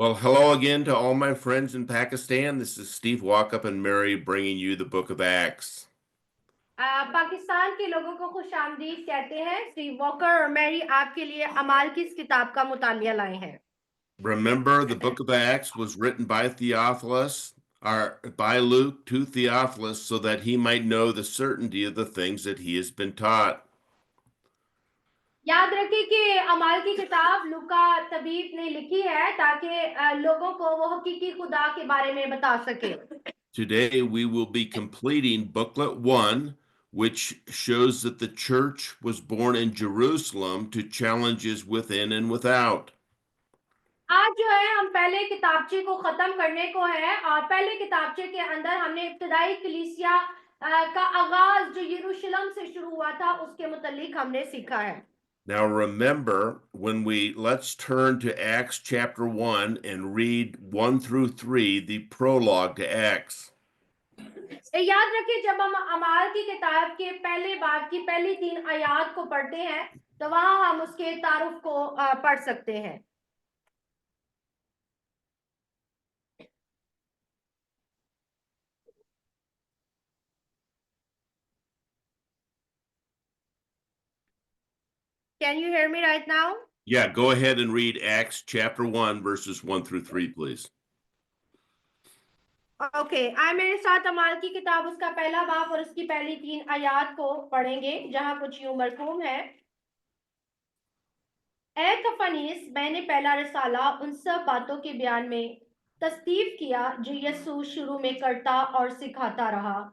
Well, hello again to all my friends in Pakistan. This is Steve Walkup and Mary bringing you the Book of Acts. Pakistan के लोगों को खुशामदीद कहते हैं। Steve walker और Mary आपके लिए अमाल की इस किताब का मुतालिया लाए हैं। Remember, the Book of Acts was written by Theophilus, or by Luke to Theophilus, so that he might know the certainty of the things that he has been taught. याद रखें कि अमाल की किताब लूका तबीब ने लिखी है ताकि लोगों को वो हकीकी खुदा के बारे में बता सके। Today, we will be completing Booklet 1, which shows that the church was born in Jerusalem to challenges within and without. आज जो है हम पहले किताबचे को खत्म करने को है और पहले किताबचे के अंदर हमने इब्तदाई कलीसिया का आगाज जो यरूशलेम से शुरू हुआ था उसके मुतालिक हमने सीखा है। Now remember, let's turn to Acts chapter 1 and read 1 through 3, the prologue to Acts. याद रखिए जब हम अमाल की किताब के पहले बाब की पहली 3 आयात को पढ़ते हैं तो वहां हम उसके तारुफ को पढ़ सकते हैं। Can you hear me right now? Yeah, go ahead and read Acts chapter 1, verses 1 through 3, please. Okay, आए मेरे साथ अमाल की किताब उसका पहला बाब और उसकी पहली 3 आयात को पढ़ेंगे जहां कुछ यूं मरकूम है। ए कफनीस, मैंने पहला रिसाला उन सब बातों के बयान में तस्दीक किया जो यसू शुरू में करता और सिखाता रहा,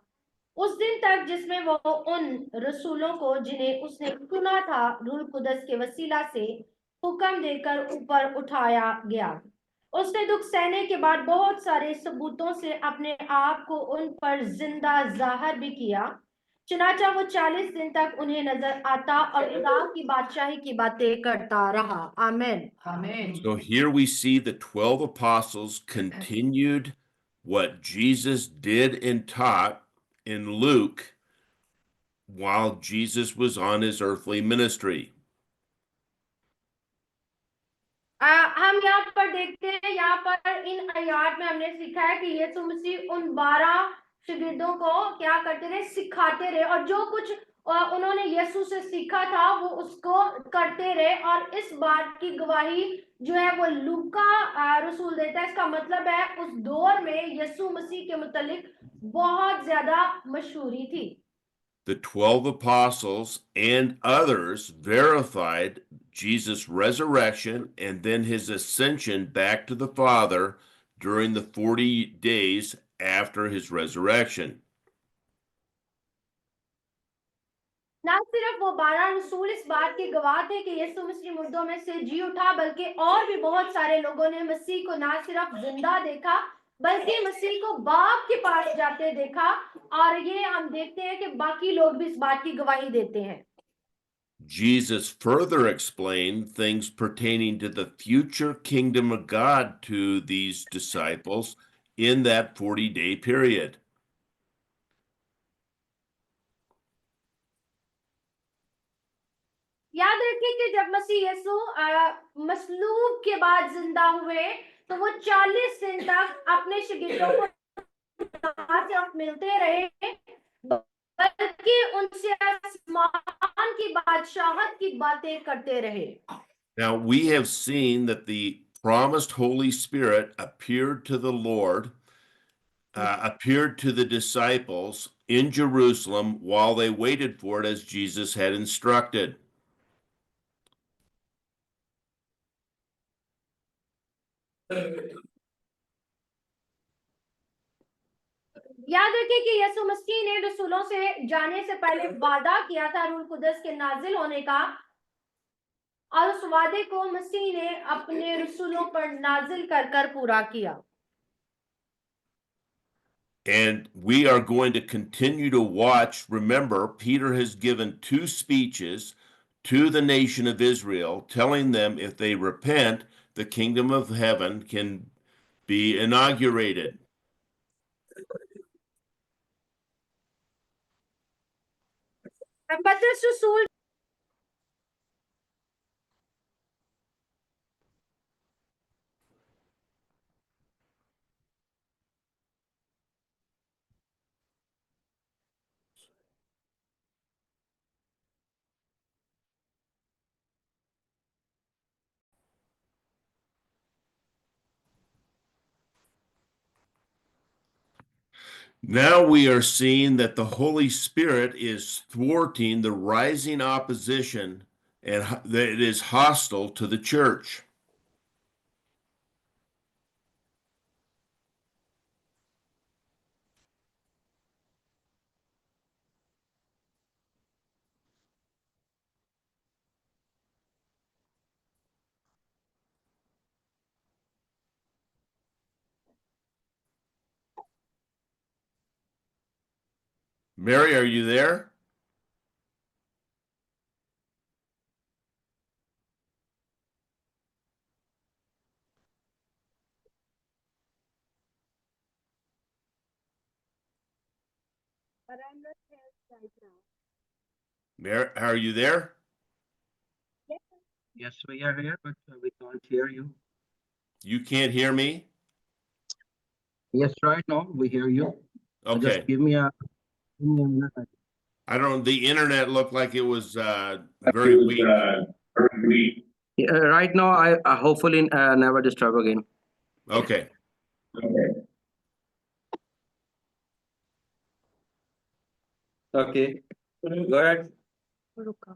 उस दिन तक जिसमें वो उन रसूलों को जिन्हें उसने चुना था रूह कुदस के वसीला से हुक्म देकर ऊपर उठाया गया। उसने दुख सहने के बाद बहुत सारे सबूतों से अपने आप को उन पर जिंदा जाहिर भी किया। चुनाचा वो 40 दिन तक उन्हें नजर आता और खुदा की बादशाही की बातें करता रहा। आमीन। So here we see the 12 apostles continued what Jesus did and taught in Luke while Jesus was on his earthly ministry. हम यहाँ पर देखते हैं, यहाँ पर इन आयात में हमने सीखा है कि यीशु मसीह उन 12 शागिर्दों को क्या करते रहे, सिखाते रहे और जो कुछ उन्होंने यीशु से सीखा था वो उसको करते रहे। और इस बात की गवाही जो है वो लूका रसूल देता है। इसका मतलब है उस दौर में यीशु मसीह के मुतालिक बहुत ज्यादा मशहूरी थी। The 12 apostles and others verified Jesus' resurrection and then his ascension back to the Father during the 40 days after his resurrection. ना सिर्फ वो 12 रसूल इस बात के गवाह थे कि यीशु मसीह मुर्दों में से जी उठा, बल्कि और भी बहुत सारे लोगों ने मसीह को ना सिर्फ जिंदा देखा बल्कि मसीह को बाप के पास जाते देखा। और ये हम देखते हैं कि बाकी लोग भी इस बात की गवाही देते हैं। Jesus further explained things pertaining to the future kingdom of God to these disciples in that 40-day period. याद रखिए कि जब मसीह यीशु मसलूब के बाद जिंदा हुए तो वो 40 दिन तक अपने शागिर्दों को ना सिर्फ मिलते रहे बल्कि उनसे आसमान की बादशाहत की बातें करते रहे। Now, we have seen that the promised Holy Spirit appeared to the Lord, appeared to the disciples in Jerusalem while they waited for it as Jesus had instructed. याद रखिए कि यीशु मसीह ने रसूलों से जाने से पहले वादा किया था रूह कुदस के नाजिल होने का, और उस वादे को मसीह ने अपने रसूलों पर नाजिल कर कर पूरा किया। And we are going to continue to watch. Remember, Peter has given 2 speeches to the nation of Israel, telling them if they repent, the kingdom of heaven can be inaugurated. पतरस रसूल Now we are seeing that the Holy Spirit is thwarting the rising opposition and that it is hostile to the church. Mary, are you there? But I'm not here right now. Mary, are you there? Yes, we are here, but we can't hear you. You can't hear me? Yes, right now we hear you. Just Okay. give me a minute. I don't, the internet looked like it was very weak. Yeah, right now, I hopefully never disturb again. Okay. Okay, go ahead. रुका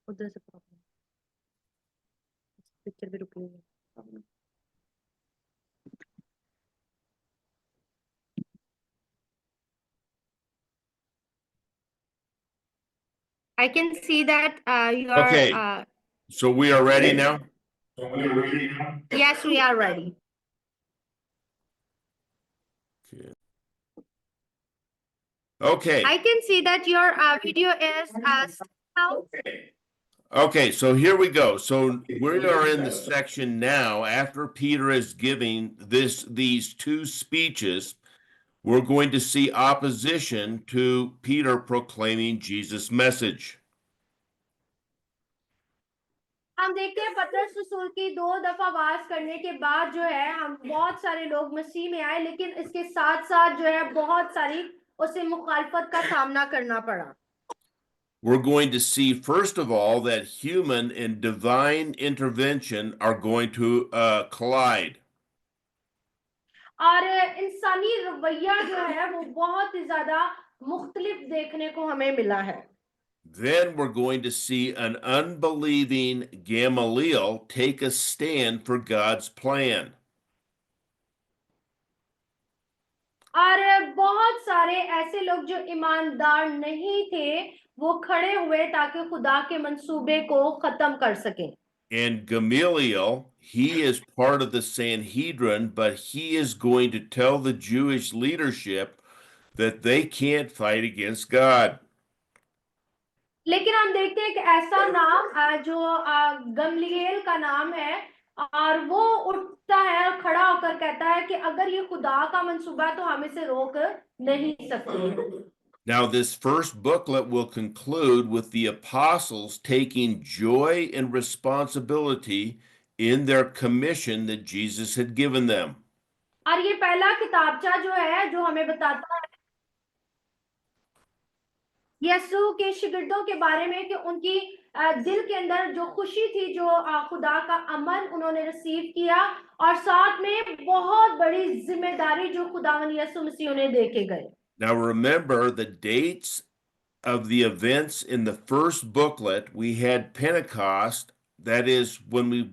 उधर से problem picture भी रुकी हुई है I can see that you are Okay. So we are ready now? yes, we are ready. Okay. I can see that your video is now. Okay, so here we go. So we are in the section now after Peter is giving these two speeches. We're going to see opposition to Peter proclaiming Jesus' message. हम देखते हैं पतरस रसूल की 2 दफा was करने के बाद जो है हम बहुत सारे लोग मसीह में आए लेकिन इसके साथ साथ जो है बहुत सारी उसे मुखालफत का सामना करना पड़ा We're going to see, first of all, that human and divine intervention are going to collide. और इंसानी रवैया जो है वो बहुत ही ज्यादा मुख्तलिफ देखने को हमें मिला है Then we're going to see an unbelieving Gamaliel take a stand for God's plan. और बहुत सारे ऐसे लोग जो ईमानदार नहीं थे वो खड़े हुए ताकि खुदा के मंसूबे को खत्म कर सकें And Gamaliel, he is part of the Sanhedrin, but he is going to tell the Jewish leadership that they can't fight against God. लेकिन हम देखते हैं कि ऐसा नाम जो गमलीएल का नाम है और वो उठता है और खड़ा होकर कहता है कि अगर ये खुदा का मंसूबा है तो हम इसे रोक नहीं सकते Now, this first booklet will conclude with the apostles taking joy and responsibility in their commission that Jesus had given them. और ये पहला किताबचा जो है जो हमें बताता है यीशु के शिगिर्दों के बारे में कि उनकी दिल के अंदर जो खुशी थी जो खुदा का अमन उन्होंने रिसीव किया और साथ में बहुत बड़ी जिम्मेदारी जो खुदावन यीशु मसीह उन्हें देके गए Now, remember the dates of the events in the first booklet. We had Pentecost, that is when we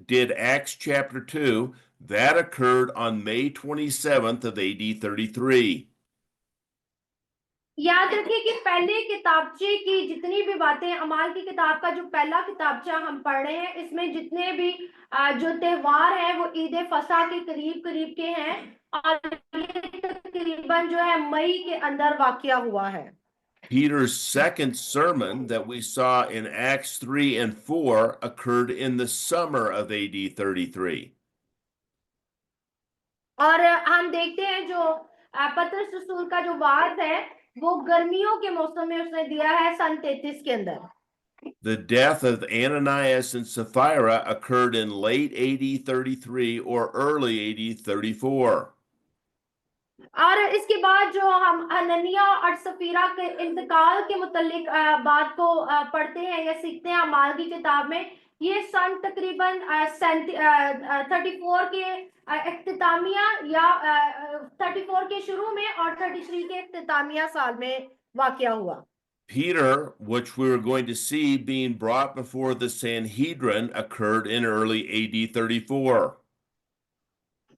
did Acts chapter 2, that occurred on May 27th of AD 33. याद रखिए कि पहले किताबचे की जितनी भी बातें अमाल की किताब का जो पहला किताबचा हम पढ़ रहे हैं इसमें जितने भी जो त्योहार हैं वो ईद फसा के करीब करीब के हैं और ये तकरीबन जो है मई के अंदर वाकया हुआ है Peter's second sermon that we saw in Acts 3 and 4 occurred in the summer of AD 33. और हम देखते हैं जो पतरस रसूल का जो वाद है वो गर्मियों के मौसम में उसने दिया है सन 33 के अंदर The death of Ananias and Sapphira occurred in late AD 33 or early AD 34. और इसके बाद जो हम हननिया और सफीरा के इंतकाल के मुतालिक बात को पढ़ते हैं या सीखते हैं अमाल की किताब में ये सन तकरीबन 34 के इख्तितामिया या 34 के शुरू में और 33 के इख्तितामिया साल में वाक़या हुआ। Peter, which we were going to see being brought before the Sanhedrin, occurred in early AD 34.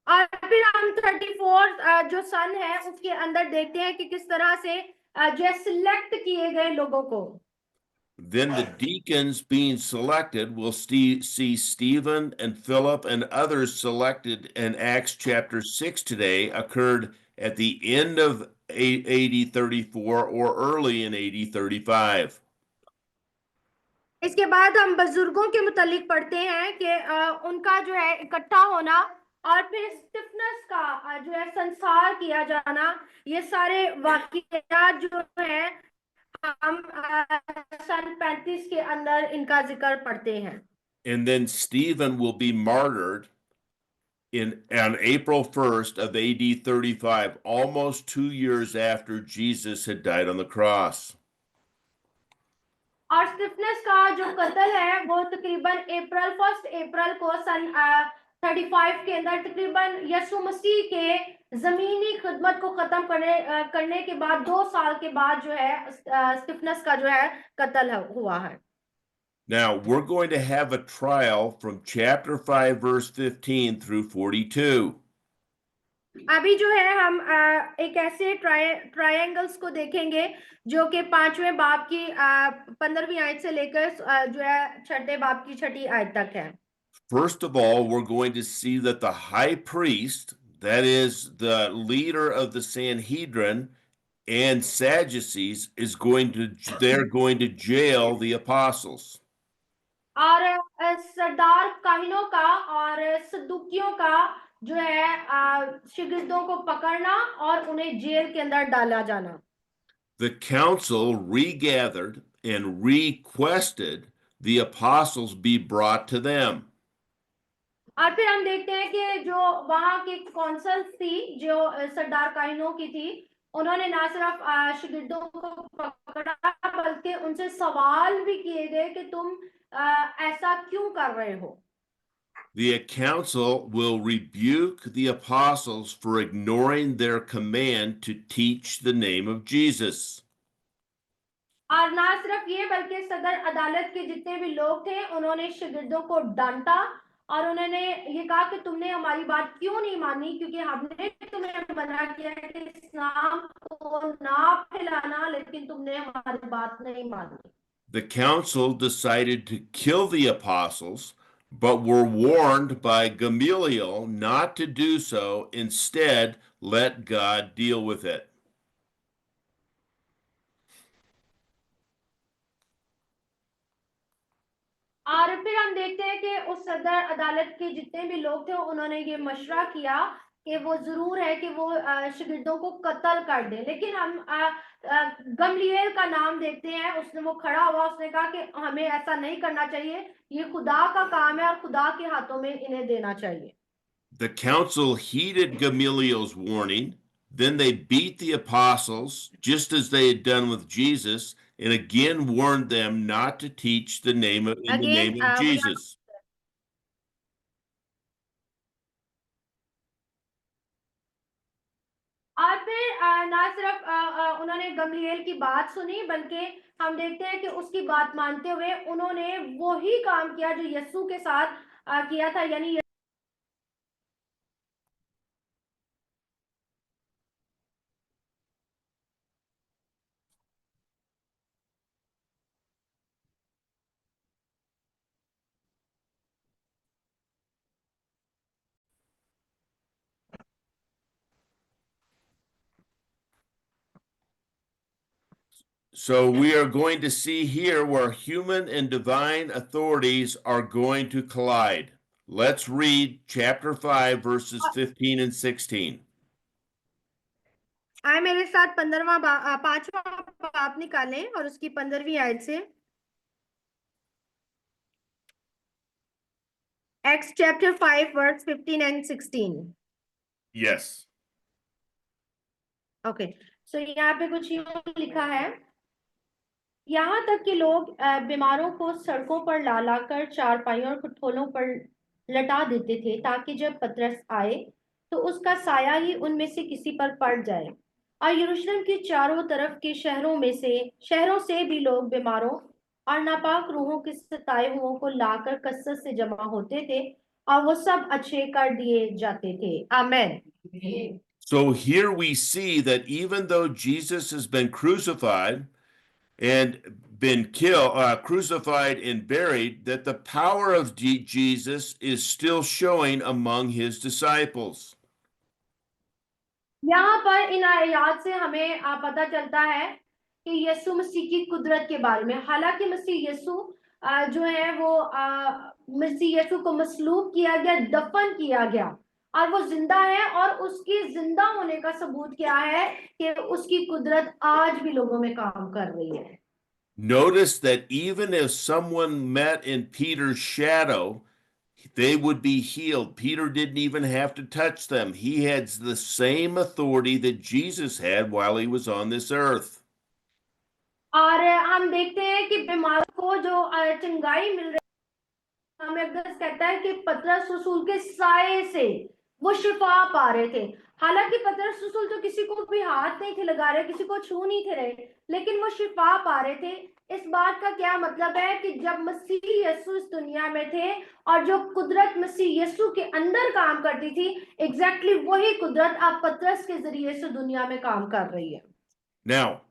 और फिर हम 34 जो सन है उसके अंदर देखते हैं कि किस तरह से जो सिलेक्ट किए गए लोगों को। Then the deacons being selected, we'll see Stephen and Philip and others selected in Acts chapter 6 today, occurred at the end of AD 34 or early in AD 35. इसके बाद हम बुजुर्गों के मुतालिक पढ़ते हैं कि उनका जो है इकट्ठा होना और फिर स्टिफनेस का जो है संसार किया जाना, ये सारे वाक़यात जो है हम सन 35 के अंदर इनका जिक्र पढ़ते हैं। And then Stephen will be martyred on April 1st of AD 35, almost 2 years after Jesus had died on the cross. और स्टिफनेस का जो कत्ल है वो तकरीबन फर्स्ट अप्रैल को सन 35 के अंदर तकरीबन यसु मसीह के जमीनी खिदमत को खत्म करने के बाद 2 साल के बाद जो है स्टिफनेस का जो है कत्ल हुआ है। Now, we're going to have a trial from chapter 5, verse 15 through 42. अभी जो है हम एक ऐसे ट्रायंगल्स को देखेंगे जो कि 5वें बाब की 15वीं आयत से लेकर जो है 6ठे बाब की 6ठी आयत तक है। First of all, we're going to see that the high priest, that is the leader of the Sanhedrin and Sadducees, they're going to jail the apostles. और सरदार काहिनों का और सदुकियों का जो है शिगिर्दों को पकड़ना और उन्हें जेल के अंदर डाला जाना। The council regathered and requested the apostles be brought to them. और फिर हम देखते हैं कि जो वहां की कौंसल थी जो सरदार काहिनों की थी, उन्होंने ना सिर्फ शिगिर्दों को पकड़ा बल्कि उनसे सवाल भी किए गए कि तुम ऐसा क्यों कर रहे हो। The council will rebuke the apostles for ignoring their command to teach the name of Jesus. और ना सिर्फ ये बल्कि सदर अदालत के जितने भी लोग थे उन्होंने शिगिर्दों को डांटा और उन्होंने ये कहा कि तुमने हमारी बात क्यों नहीं मानी, क्योंकि हमने तुम्हें मना किया है कि इस्लाम को ना फैलाना, लेकिन तुमने हमारी बात नहीं मानी। The council decided to kill the apostles, but were warned by Gamaliel not to do so. Instead, let God deal with it. और फिर हम देखते हैं कि उस सदर अदालत के जितने भी लोग थे उन्होंने ये मशवरा किया कि वो जरूर है कि वो शिगिर्दों को कत्ल कर दें, लेकिन हम गमलीएल का नाम देखते हैं, उसने वो खड़ा हुआ, उसने कहा कि हमें ऐसा नहीं करना चाहिए, ये खुदा का काम है और खुदा के हाथों में इन्हें देना चाहिए। The council heeded Gamaliel's warning. Then they beat the apostles, just as they had done with Jesus, and again warned them not to teach the name of Jesus. और फिर ना सिर्फ उन्होंने गमलीएल की बात सुनी बल्कि हम देखते हैं कि उसकी बात मानते हुए उन्होंने वो ही काम किया जो यीशु के साथ किया था, यानी So we are going to see here where human and divine authorities are going to collide. Let's read chapter 5, verses 15 and 16. आए मेरे साथ 5वां बाब निकालें और उसकी 15वीं आयत से। Acts chapter 5 verse 15 and 16. Yes. Okay. So यहाँ पे कुछ यूं लिखा है, यहाँ तक कि लोग बीमारों को सड़कों पर ला लाकर चारपाइयों और खटोलों पर लटा देते थे ताकि जब पतरस आए तो उसका साया ही उनमें से किसी पर पड़ जाए। और यरूशलेम के चारों तरफ के शहरों से भी लोग बीमारों और नापाक रूहों के सताए हुओं को लाकर कसरत से जमा होते थे और वो सब अच्छे कर दिए जाते थे। आमेन। So here we see that even though Jesus has been crucified and been crucified and buried, that the power of Jesus is still showing among his disciples. यहाँ पर इन आयत से हमें पता चलता है कि यीशु मसीह की कुदरत के बारे में। हालांकि मसीह यीशु जो है वो मसीह यीशु को मसलूब किया गया, दफन किया गया और वो जिंदा है, और उसकी जिंदा होने का सबूत क्या है कि उसकी कुदरत आज भी लोगों में काम कर रही है। Notice that even if someone met in Peter's shadow, they would be healed. Peter didn't even have to touch them. He had the same authority that Jesus had while he was on this earth. और हम देखते हैं कि बीमारों को जो चंगाई मिल रही है, हमें अक्सर कहता है कि पतरस रसूल के साए से वो शिफा पा रहे थे। हालांकि पतरस रसूल तो किसी को भी हाथ नहीं थे लगा रहे, किसी को छू नहीं थे रहे, लेकिन वो शिफा पा रहे थे। इस बात का क्या मतलब है कि जब मसीह यीशु इस दुनिया में थे और जो कुदरत मसीह यीशु के अंदर काम करती थी, एग्जैक्टली वही कुदरत आप पतरस के जरिए से दुनिया में काम कर रही है। Now,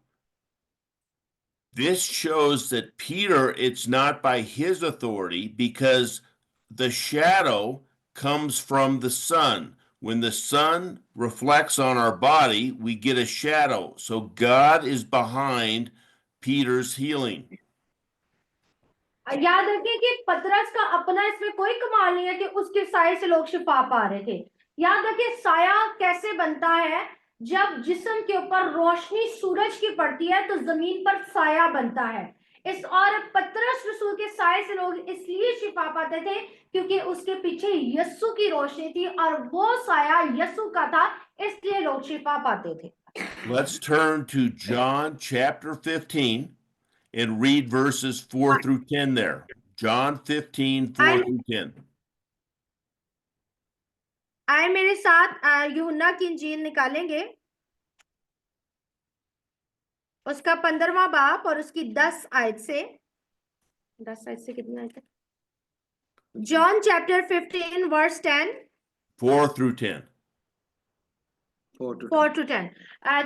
this shows that Peter, it's not by his authority because the shadow comes from the sun. When the sun reflects on our body, we get a shadow. So God is behind Peter's healing. याद रखें कि पतरस का अपना इसमें कोई कमाल नहीं है कि उसके साये से लोग शिफा पा रहे थे। याद रखें साया कैसे बनता है, जब जिस्म के ऊपर रोशनी सूरज की पड़ती है तो जमीन पर साया बनता है। इस और पतरस रसूल के साये से लोग इसलिए शिफा पाते थे क्योंकि उसके पीछे यीशु की रोशनी थी और वो साया यीशु का था, इसलिए लोग शिफा पाते थे। Let's turn to John chapter 15 and read verses 4 through 10 there. John 15, 4 through 10. आए मेरे साथ यूहन्ना की इंजील निकालेंगे, उसका 15वां बाब और उसकी 10 आयत से कितनी आयत है? John chapter 15 verse 10 4 through 10. 4 to 10.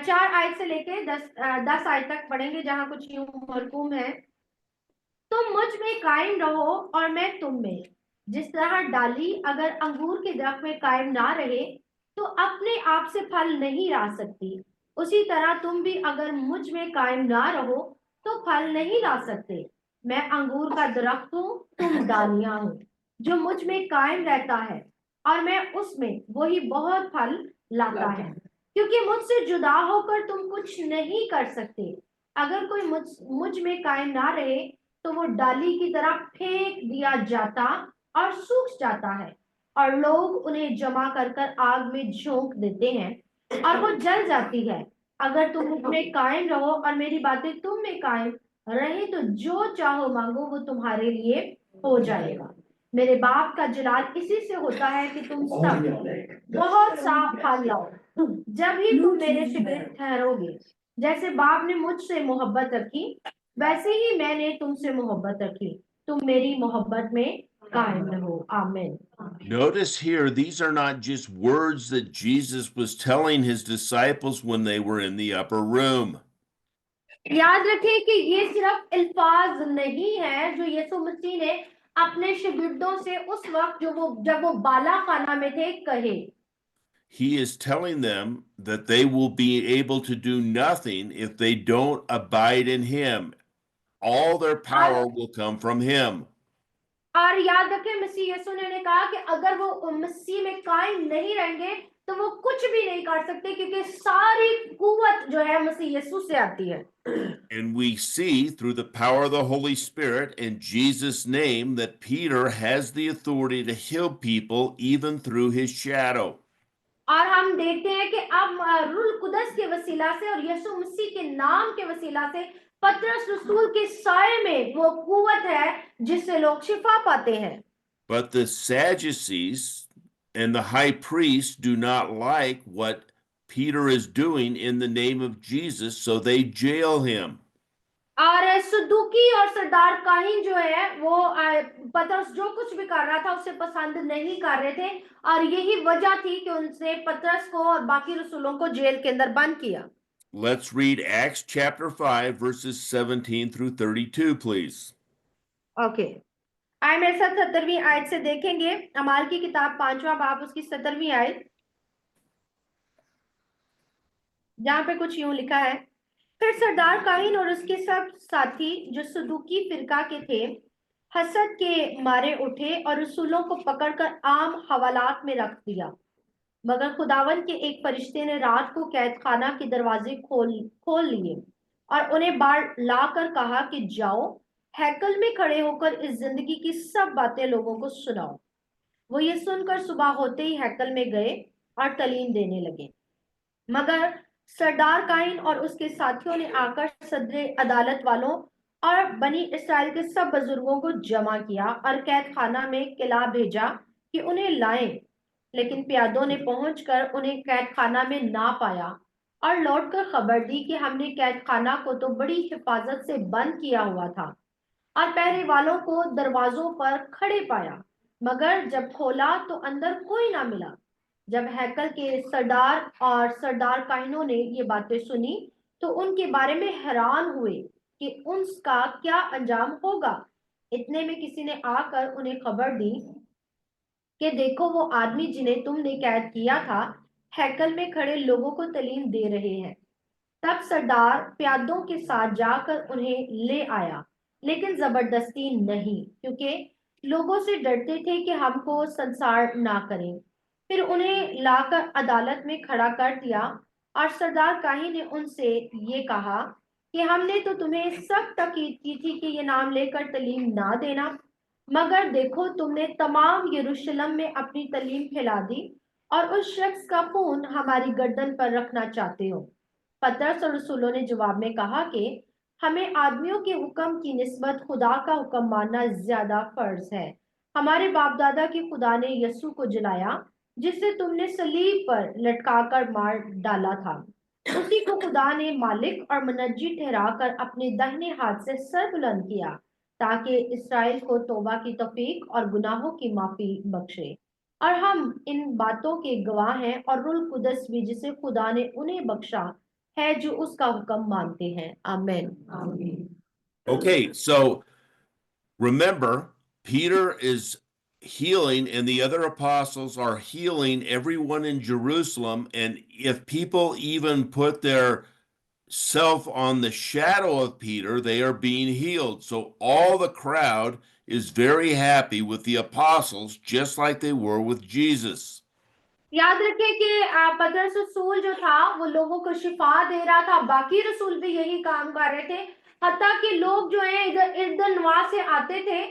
4 आयत से लेके 10 आयत तक पढ़ेंगे, जहां कुछ यूं मरकूम है। तुम मुझ में कायम रहो और मैं तुम में। जिस तरह डाली अगर अंगूर के दरख्त में कायम ना रहे तो अपने आप से फल नहीं ला सकती, उसी तरह तुम भी अगर मुझ में कायम ना रहो तो फल नहीं ला सकते। मैं अंगूर का दरख्त हूँ, तुम डालियां हो। जो मुझ में कायम रहता है और मैं उसमें, वही बहुत फल लाता है, क्योंकि मुझसे जुदा होकर तुम कुछ नहीं कर सकते। अगर कोई मुझ में कायम ना रहे तो वो डाली की तरह फेंक दिया जाता और सूख जाता है, और लोग उन्हें जमा कर कर आग में झोंक देते हैं और वो जल जाती है। अगर तुम मुझ में कायम रहो और मेरी बातें तुम में कायम रहे तो जो चाहो मांगो वो तुम्हारे लिए हो जाएगा। मेरे बाप का जलाल इसी से होता है कि तुम सब बहुत सा फल लाओ, जब ही तुम मेरे शिगिर्द ठहरोगे। जैसे बाप ने मुझसे मोहब्बत रखी वैसे ही मैंने तुमसे मोहब्बत रखी, तुम मेरी मोहब्बत में कायम रहो। आमीन। Notice here, these are not just words that Jesus was telling his disciples when they were in the upper room. याद रखें कि ये सिर्फ अल्फाज नहीं है जो यीशु मसीह ने अपने शिगिर्दों से उस वक्त जब वो बाला खाना में थे कहे। He is telling them that they will be able to do nothing if they don't abide in him. All their power will come from him. और याद रखें मसीह यीशु ने कहा कि अगर वो मसीह में कायम नहीं रहेंगे तो वो कुछ भी नहीं कर सकते, क्योंकि सारी कुव्वत जो है मसीह यीशु से आती है। And we see through the power of the Holy Spirit in Jesus' name that Peter has the authority to heal people even through his shadow. और हम देखते हैं कि अब रूल कुदस के वसीला से और यीशु मसीह के नाम के वसीला से पतरस रसूल के साए में वो कुवत है जिससे लोग शिफा पाते हैं। But the Sadducees and the high priest do not like what Peter is doing in the name of Jesus, so they jail him. और सदूकी और सरदार काहीन जो है वो पतरस जो कुछ भी कर रहा था उसे पसंद नहीं कर रहे थे, और यही वजह थी कि उनसे पतरस को और बाकी रसूलों को जेल के अंदर बंद किया। Let's read Acts chapter 5, verses 17 through 32, please. Okay, आए मेरे साथ 17वीं आयत से देखेंगे। अमाल की किताब 5वां बाब उसकी 17वीं आयत, जहां पे कुछ यूं लिखा है, फिर सरदार काहीन और उसके सब साथी जो सदूकी फिरका के थे हसद के मारे उठे और रसूलों को पकड़कर आम हवालात में रख दिया। मगर खुदावन के एक फरिश्ते ने रात को कैद खाना के दरवाजे खोल लिए और उन्हें बाहर लाकर कहा कि जाओ हैकल में खड़े होकर इस जिंदगी की सब बातें लोगों को सुनाओ। वो ये सुनकर सुबह होते ही हैकल में गए और तालीम देने लगे। मगर सरदार काइन और उसके साथियों ने आकर सदरे अदालत वालों और बनी इसराइल के सब बुजुर्गों को जमा किया और कैद खाना में किला भेजा कि उन्हें लाएं। लेकिन प्यादों ने पहुंचकर उन्हें कैद खाना में ना पाया और लौटकर खबर दी कि हमने कैद खाना को तो बड़ी हिफाजत से बंद किया हुआ था और पहरे वालों को दरवाजों पर खड़े पाया, मगर जब खोला तो अंदर कोई ना मिला। जब हैकल के सरदार और सरदार काइनों ने ये बातें सुनी तो उनके बारे में हैरान हुए कि उनका क्या अंजाम होगा। इतने में किसी ने आकर उन्हें खबर दी कि देखो वो आदमी जिन्हें तुमने कैद किया था हैकल में खड़े लोगों को तालीम दे रहे हैं। तब सरदार प्यादों के साथ जाकर उन्हें ले आया, लेकिन जबरदस्ती नहीं, क्योंकि लोगों से डरते थे कि हमको संसार ना करें। फिर उन्हें लाकर अदालत में खड़ा कर दिया और सरदार काही ने उनसे ये कहा कि हमने तो तुम्हें सख्त ताकीद की थी कि ये नाम लेकर तालीम ना देना, मगर देखो तुमने तमाम यरूशलेम में अपनी तालीम फैला दी और उस शख्स का खून हमारी गर्दन पर रखना चाहते हो। पतरस और रसूलों ने जवाब में कहा कि हमें आदमियों के हुक्म की निस्बत खुदा का हुक्म मानना ज्यादा फर्ज है। हमारे बाप दादा के खुदा ने यस्सु को जलाया जिसे तुमने सलीब पर लटकाकर मार डाला था। उसी को खुदा ने मालिक और मुनज्जी ठहराकर अपने दाहिने हाथ से सर बुलंद किया ताकि इसराइल को तौबा की तौफीक और गुनाहों की माफी बख्शे। और हम इन बातों के गवाह हैं और रूह कुदस भी जिसे खुदा ने उन्हें बख्शा है जो उसका हुक्म मानते हैं। आमीन। Okay, so remember, Peter is healing and the other apostles are healing everyone in Jerusalem. And if people even put their self on the shadow of Peter, they are being healed. So all the crowd is very happy with the apostles, just like they were with Jesus. याद रखें कि पतरस रसूल जो था वो लोगों को शिफा दे रहा था, बाकी रसूल भी यही काम कर रहे थे। हत्ता कि लोग जो है इधर इर्द नवा से आते थे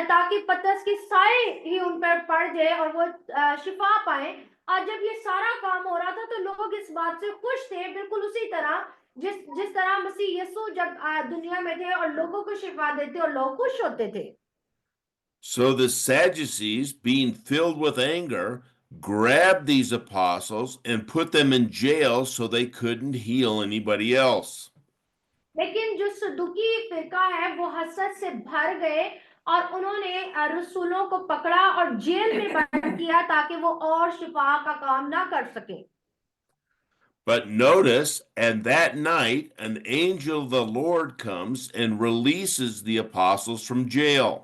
ताकि पतरस की साए ही उन पर पड़ जाए और वो शिफा पाए। और जब ये सारा काम हो रहा था तो लोग इस बात से खुश थे, बिल्कुल उसी तरह जिस तरह मसीह यीशु जब दुनिया में थे और लोगों को शिफा देते और लोग खुश होते थे। So the Sadducees, being filled with anger, grabbed these apostles and put them in jail so they couldn't heal anybody else. लेकिन जो सदुकी फिरका है वो हसद से भर गए और उन्होंने रसूलों को पकड़ा और जेल में बंद किया ताकि वो और शिफा का काम ना कर सके। But notice, and that night, an angel of the Lord comes and releases the apostles from jail.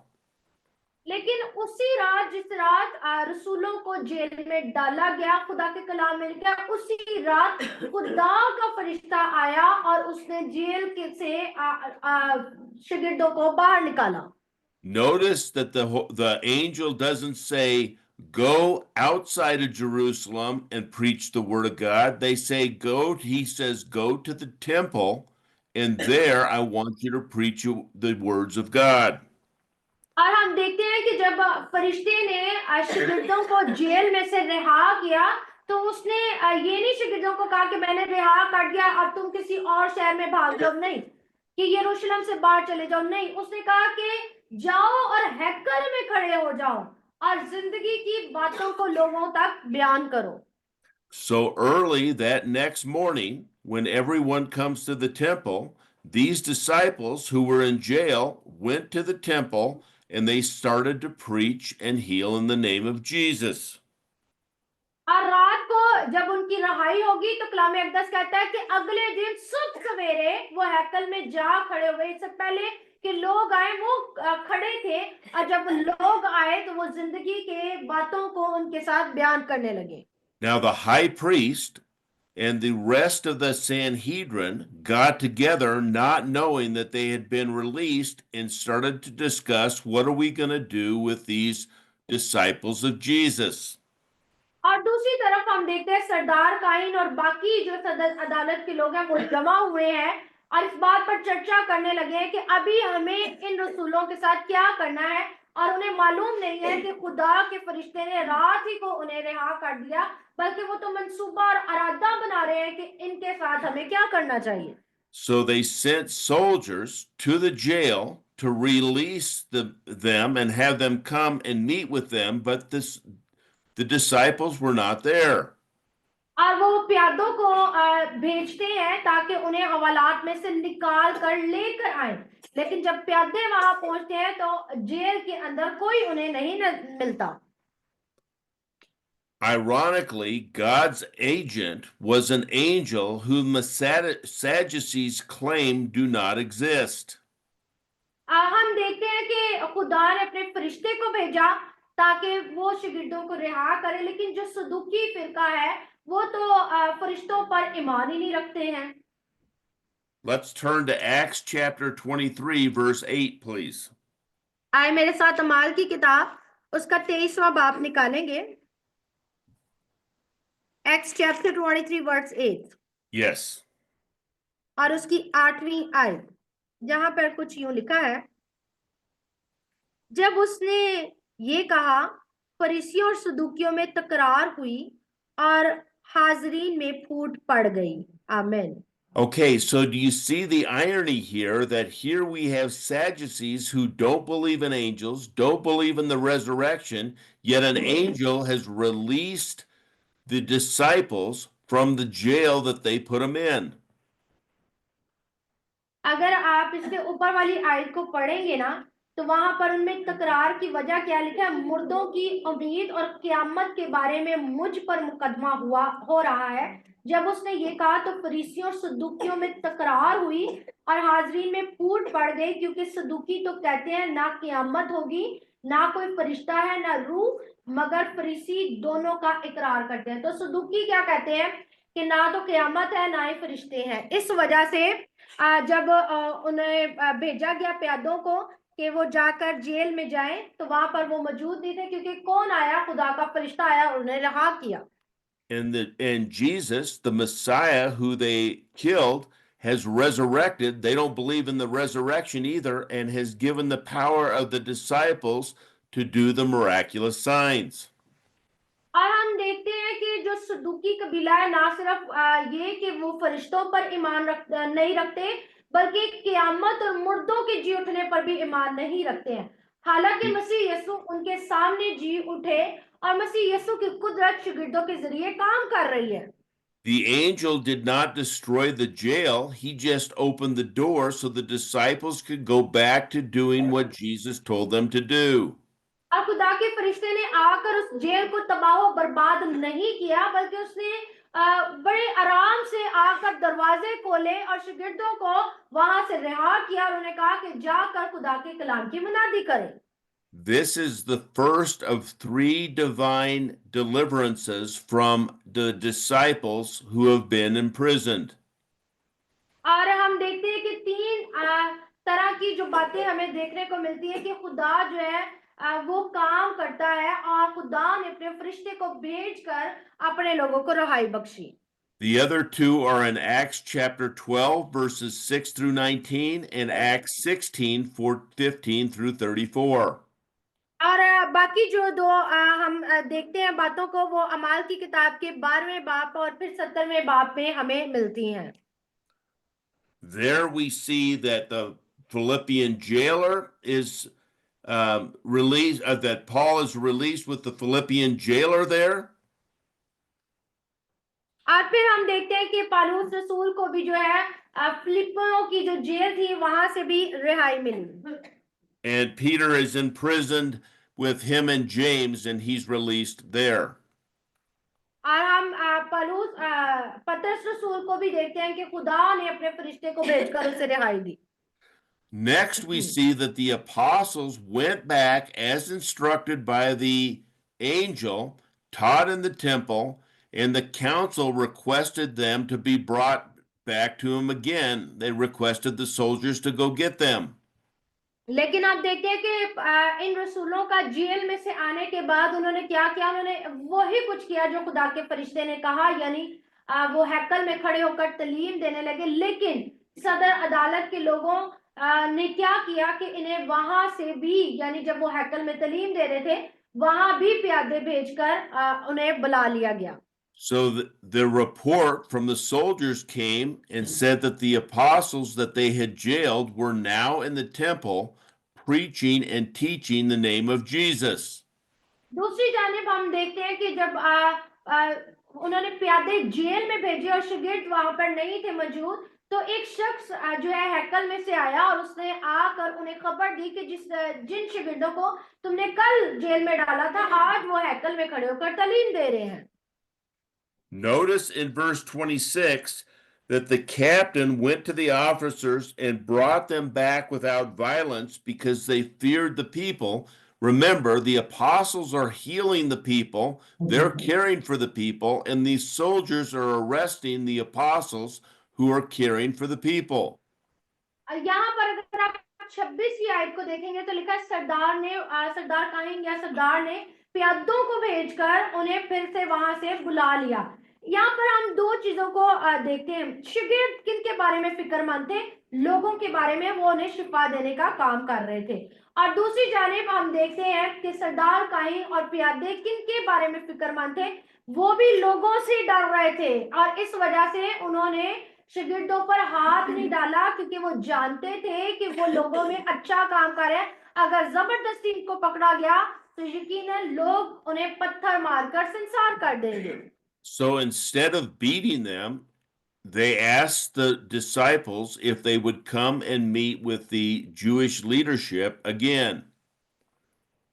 लेकिन उसी रात जिस रात रसूलों को जेल में डाला गया, खुदा के कलाम मिल गया, उसी रात खुदा का फरिश्ता आया और उसने जेल के से शागिर्दों को बाहर निकाला। Notice that the angel doesn't say, go outside of Jerusalem and preach the word of God. They say, he says, go to the temple, and there I want you to preach the words of God. और हम देखते हैं कि जब फरिश्ते ने शागिर्दों को jail में से रिहा किया तो उसने ये नहीं शागिर्दों को कहा कि मैंने रिहा कर दिया अब तुम किसी और शहर में भाग जाओ, नहीं। कि यरूशलेम से बाहर चले जाओ, नहीं, उसने कहा कि जाओ और हैकल में खड़े हो जाओ और जिंदगी की बातों को लोगों तक बयान करो। So early that next morning, when everyone comes to the temple, these disciples who were in jail went to the temple and they started to preach and heal in the name of Jesus. और रात को जब उनकी रहाई होगी तो कलाम अक़दस कहता है कि अगले दिन सुबह सवेरे वो हैकल में जा खड़े हुए। इससे पहले कि लोग आए वो खड़े थे, और जब लोग आए तो वो जिंदगी के बातों को उनके साथ बयान करने लगे। Now the high priest and the rest of the Sanhedrin got together, not knowing that they had been released, and started to discuss, what are we going to do with these disciples of Jesus? और दूसरी तरफ हम देखते हैं सरदार Kine और बाकी जो सदर अदालत के लोग हैं वो जमा हुए हैं और इस बात पर चर्चा करने लगे हैं कि अभी हमें इन रसूलों के साथ क्या करना है। और उन्हें मालूम नहीं है कि खुदा के फरिश्ते ने रात ही को उन्हें रिहा कर दिया, बल्कि वो तो मंसूबा और इरादा बना रहे हैं कि इनके साथ हमें क्या करना चाहिए। So they sent soldiers to the jail to release them and have them come and meet with them, but the disciples were not there. और वो प्यादों को भेजते हैं ताकि उन्हें हवालात में से निकाल कर लेकर आए, लेकिन जब प्यादे वहां पहुंचते हैं तो जेल के अंदर कोई उन्हें नहीं मिलता। Ironically, God's agent was an angel whom the Sadducees claim do not exist. हम देखते हैं कि खुदा ने अपने फरिश्ते को भेजा ताकि वो शिगिर्दों को रिहा करे, लेकिन जो सदुकी फिरका है वो तो फरिश्तों पर ईमान ही नहीं रखते हैं। Let's turn to Acts chapter 23, verse 8, please. आए मेरे साथ अमाल की किताब उसका 23वां बाब निकालेंगे। Acts chapter 23 verse 8 Yes. और उसकी 8वीं आयत, जहां पर कुछ यूं लिखा है, जब उसने ये कहा फरीसियों और सदूकियों में तकरार हुई और हाजरीन में फूट पड़ गई। आमीन। Okay, so do you see the irony here that here we have Sadducees who don't believe in angels, don't believe in the resurrection, yet an angel has released the disciples from the jail that they put them in. अगर आप इसके ऊपर वाली आयत को पढ़ेंगे ना तो वहां पर उनमें तकरार की वजह क्या लिखा है, मुर्दों की उम्मीद और क़यामत के बारे में मुझ पर मुकदमा हो रहा है। जब उसने ये कहा तो फरीसियों और सदूकियों में तकरार हुई और हाजरीन में फूट पड़ गई, क्योंकि सदूकी तो कहते हैं ना क़यामत होगी, ना कोई फरिश्ता है, ना रूह, मगर फरीसी दोनों का इकरार करते हैं। तो सदूकी क्या कहते हैं कि ना तो क़यामत है ना ही फरिश्ते हैं। इस वजह से जब उन्हें भेजा गया प्यादों को कि वो जाकर जेल में जाएं, तो वहां पर वो मौजूद नहीं थे, क्योंकि कौन आया, खुदा का फरिश्ता आया और उन्हें रिहा किया। And Jesus, the Messiah who they killed, has resurrected. They don't believe in the resurrection either, and has given the power of the disciples to do the miraculous signs. और हम देखते हैं कि जो सदूकी कबीला है ना सिर्फ ये कि वो फरिश्तों पर ईमान नहीं रखते, बल्कि क़यामत और मुर्दों के जी उठने पर भी ईमान नहीं रखते हैं। हालांकि मसीह यीशु उनके सामने जी उठे और मसीह यीशु की कुदरत शिगिर्दों के जरिए काम कर रही है। The angel did not destroy the jail. He just opened the door so the disciples could go back to doing what Jesus told them to do. और खुदा के फरिश्ते ने आकर उस जेल को तबाह और बर्बाद नहीं किया, बल्कि उसने बड़े आराम से आकर दरवाजे खोले और शिगिर्दों को वहां से रिहा किया और उन्हें कहा कि जाकर खुदा के कलाम की मुनादी करें। This is the first of 3 divine deliverances from the disciples who have been imprisoned. और हम देखते हैं कि 3 तरह की जो बातें हमें देखने को मिलती है कि खुदा जो है वो काम करता है और खुदा ने अपने फरिश्ते को भेजकर अपने लोगों को रहाई Bakshi. The other 2 are in Acts chapter 12, verses 6 through 19, and Acts 16, 15 through 34. और बाकी जो 2 हम देखते हैं बातों को, वो अमाल की किताब के 12वें बाब और फिर 17वें बाब में हमें मिलती हैं। There we see that the Philippian jailer is released, that Paul is released with the Philippian jailer there. और फिर हम देखते हैं कि पौलुस रसूल को भी जो है फिलिप्पियों की जो जेल थी वहां से भी रिहाई मिली And Peter is imprisoned with him and James, and he's released there. और हम पतरस रसूल को भी देखते हैं कि खुदा ने अपने फरिश्ते को भेजकर उसे रिहाई दी Next, we see that the apostles went back as instructed by the angel, taught in the temple, and the council requested them to be brought back to him again. They requested the soldiers to go get them. लेकिन आप देखते हैं कि इन रसूलों का jail में से आने के बाद उन्होंने क्या किया उन्होंने वही कुछ किया जो खुदा के फरिश्ते ने कहा यानी वो हैकल में खड़े होकर तालीम देने लगे लेकिन सदर अदालत के लोगों ने क्या किया कि इन्हें वहां से भी यानी जब वो हैकल में तालीम दे रहे थे वहां भी प्यादे भेजकर उन्हें बुला लिया गया So the report from the soldiers came and said that the apostles that they had jailed were now in the temple preaching and teaching the name of Jesus. दूसरी जानिब हम देखते हैं कि जब उन्होंने प्यादे जेल में भेजे और शागिर्द वहां पर नहीं थे मौजूद तो एक शख्स जो है हैकल में से आया और उसने आकर उन्हें खबर दी कि जिन शागिर्दों को तुमने कल जेल में डाला था आज वो हैकल में खड़े होकर तालीम दे रहे हैं Notice in verse 26 that the captain went to the officers and brought them back without violence because they feared the people. Remember, the apostles are healing the people, they're caring for the people, and these soldiers are arresting the apostles who are caring for the people. यहाँ पर अगर आप 26वीं आयत को देखेंगे तो लिखा है सरदार काहिन या सरदार ने प्यादों को भेजकर उन्हें फिर से वहां से बुला लिया यहाँ पर हम दो चीजों को देखते हैं शागिर्द किन के बारे में फिक्रमंद थे लोगों के बारे में वो उन्हें शिफा देने का काम कर रहे थे और दूसरी जानिब हम देखते हैं कि सरदार काहिन और प्यादे किन के बारे में फिक्रमंद थे वो भी लोगों से डर रहे थे और इस वजह से उन्होंने शागिर्दों पर हाथ नहीं डाला क्योंकि वो जानते थे कि वो लोगों में अच्छा काम कर रहे हैं अगर जबरदस्ती इनको पकड़ा गया तो यकीनन लोग उन्हें पत्थर मारकर संसार कर देंगे So instead of beating them, they asked the disciples if they would come and meet with the Jewish leadership again.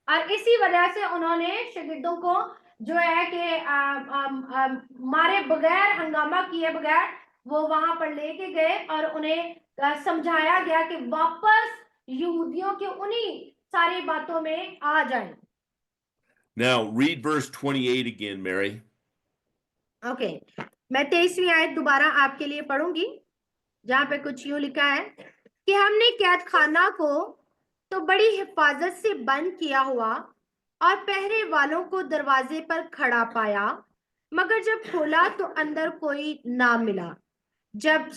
और इसी वजह से उन्होंने शागिर्दों को जो है कि मारे बगैर हंगामा किए बगैर वो वहां पर लेके गए और उन्हें समझाया गया कि वापस यहूदियों के उन्हीं सारी बातों में आ जाएं। Now read verse 28 again, Mary. Okay मैं 23वीं आयत दोबारा आपके लिए पढ़ूंगी जहां पे कुछ यूं लिखा है कि हमने कैद खाना को तो बड़ी हिफाजत से बंद किया हुआ और पहरे वालों को दरवाजे पर खड़ा पाया मगर जब खोला तो अंदर कोई ना मिला जब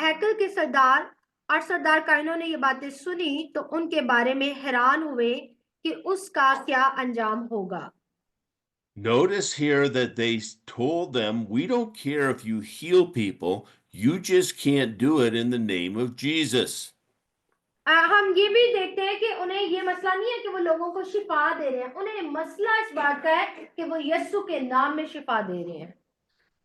हैकल के सरदार और सरदार काइनों ने ये बातें सुनी तो उनके बारे में हैरान हुए कि उसका क्या अंजाम होगा Notice here that they told them, we don't care if you heal people, you just can't do it in the name of Jesus. हम ये भी देखते हैं कि उन्हें ये मसला नहीं है कि वो लोगों को शिफा दे रहे हैं उन्हें मसला इस बात का है कि वो यीशु के नाम में शिफा दे रहे हैं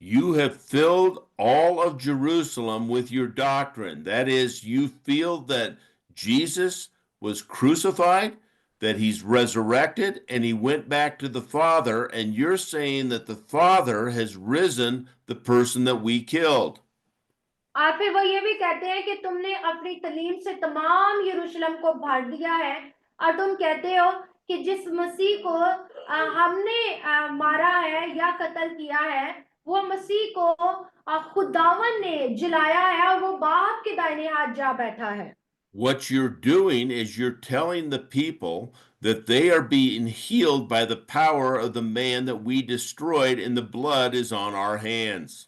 You have filled all of Jerusalem with your doctrine. That is, you feel that Jesus was crucified, that he's resurrected, and he went back to the Father, and you're saying that the Father has risen the person that we killed. और फिर वो ये भी कहते हैं कि तुमने अपनी तालीम से तमाम यरूशलेम को भर दिया है और तुम कहते हो कि जिस मसीह को हमने मारा है या कत्ल किया है वो मसीह को खुदावन ने जिलाया है और वो बाप के दाहिने हाथ जा बैठा है What you're doing is you're telling the people that they are being healed by the power of the man that we destroyed, and the blood is on our hands.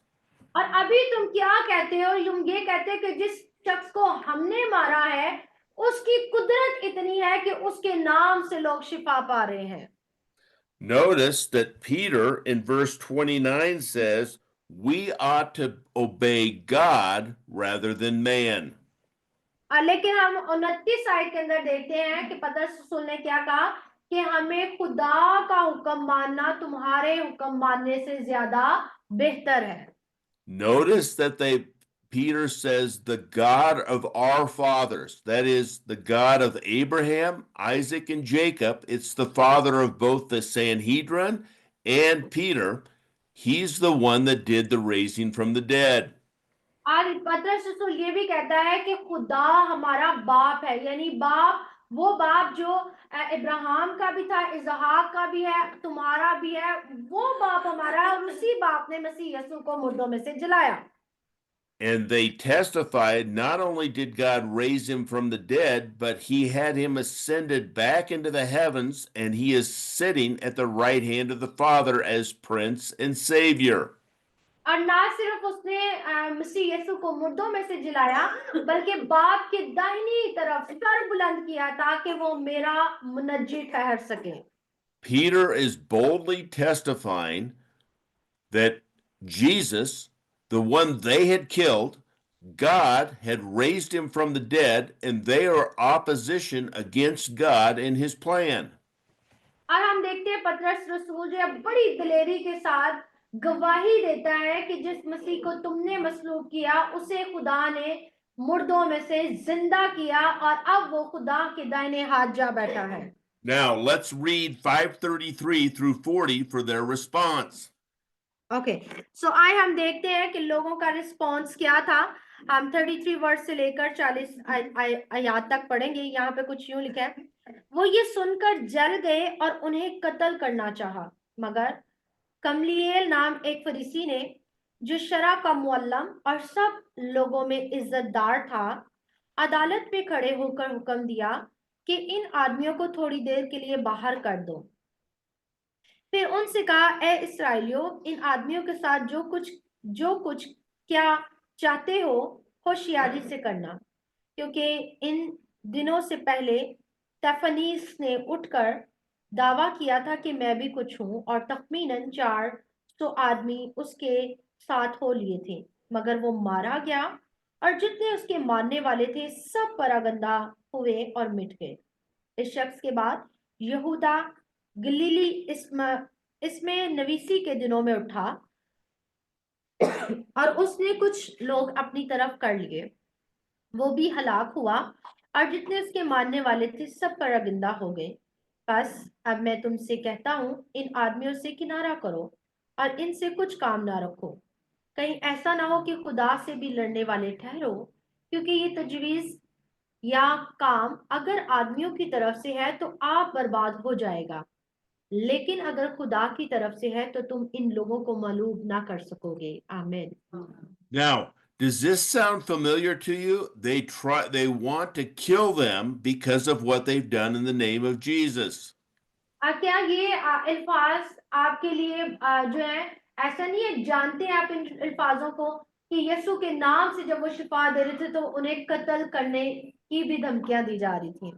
और अभी तुम क्या कहते हो तुम ये कहते हो कि जिस शख्स को हमने मारा है उसकी कुदरत इतनी है कि उसके नाम से लोग शिफा पा रहे हैं Notice that Peter in verse 29 says, we ought to obey God rather than man. लेकिन हम 29 आयत के अंदर देखते हैं कि पतरस रसूल ने क्या कहा कि हमें खुदा का हुक्म मानना तुम्हारे हुक्म मानने से ज्यादा बेहतर है। Notice that Peter says the God of our fathers, that is the God of Abraham, Isaac, and Jacob. It's the father of both the Sanhedrin and Peter. He's the one that did the raising from the dead. और पतरस रसूल ये भी कहता है कि खुदा हमारा बाप है, यानी बाप वो बाप जो इब्राहिम का भी था, इसहाक का भी है, तुम्हारा भी है, वो बाप हमारा है, और उसी बाप ने मसीह यीशु को मुर्दों में से जिलाया। And they testified not only did God raise him from the dead, but he had him ascended back into the heavens, and he is sitting at the right hand of the Father as Prince and Savior. और ना सिर्फ उसने मसीह यीशु को मुर्दों में से जिलाया, बल्कि बाप की दाहिनी तरफ सर बुलंद किया ताकि वो मेरा मुनज्जी ठहर सके। Peter is boldly testifying that Jesus, the one they had killed, God had raised him from the dead, and they are opposition against God and his plan. और हम देखते हैं पतरस रसूल जो बड़ी दिलेरी के साथ गवाही देता है कि जिस मसीह को तुमने मसलूब किया उसे खुदा ने मुर्दों में से जिंदा किया, और अब वो खुदा के दाहिने हाथ जा बैठा है। Now, let's read 533 through 40 for their response. Okay, सो आए हम देखते हैं कि लोगों का रिस्पॉन्स क्या था। हम 33 वर्ष से लेकर 40 आयत तक पढ़ेंगे। यहाँ पे कुछ यूं लिखा है, वो ये सुनकर जल गए और उन्हें कत्ल करना चाहा, मगर कमलीएल नाम एक फरीसी ने, जो शरा का मुअल्लम और सब लोगों में इज्जतदार था, अदालत में खड़े होकर हुक्म दिया कि इन आदमियों को थोड़ी देर के लिए बाहर कर दो। फिर उनसे कहा, ए इस्राएलियों, इन आदमियों के साथ जो कुछ क्या चाहते हो होशियारी से करना, क्योंकि इन दिनों से पहले तफनीस ने उठकर दावा किया था कि मैं भी कुछ हूं, और तखमीनन 400 आदमी उसके साथ हो लिए थे, मगर वो मारा गया और जितने उसके मानने वाले थे सब परागंदा हुए और मिट गए। इस शख्स के बाद यहूदा गलीली इसमें नवीसी के दिनों में उठा और उसने कुछ लोग अपनी तरफ कर लिए, वो भी हलाक हुआ और जितने उसके मानने वाले थे सब परागिंदा हो गए। बस अब मैं तुमसे कहता हूं, इन आदमियों से किनारा करो और इनसे कुछ काम ना रखो, कहीं ऐसा ना हो कि खुदा से भी लड़ने वाले ठहरो, क्योंकि ये तजवीज या काम अगर आदमियों की तरफ से है तो आप बर्बाद हो जाएगा, लेकिन अगर खुदा की तरफ से है तो तुम इन लोगों को मलूब ना कर सकोगे। आमीन। Now, does this sound familiar to you? They want to kill them because of what they've done in the name of Jesus. क्या ये अल्फाज आपके लिए जो है ऐसा नहीं है, जानते हैं आप इन अल्फाजों को कि यीशु के नाम से जब वो शिफा दे रहे थे तो उन्हें कत्ल करने की भी धमकियां दी जा रही थी।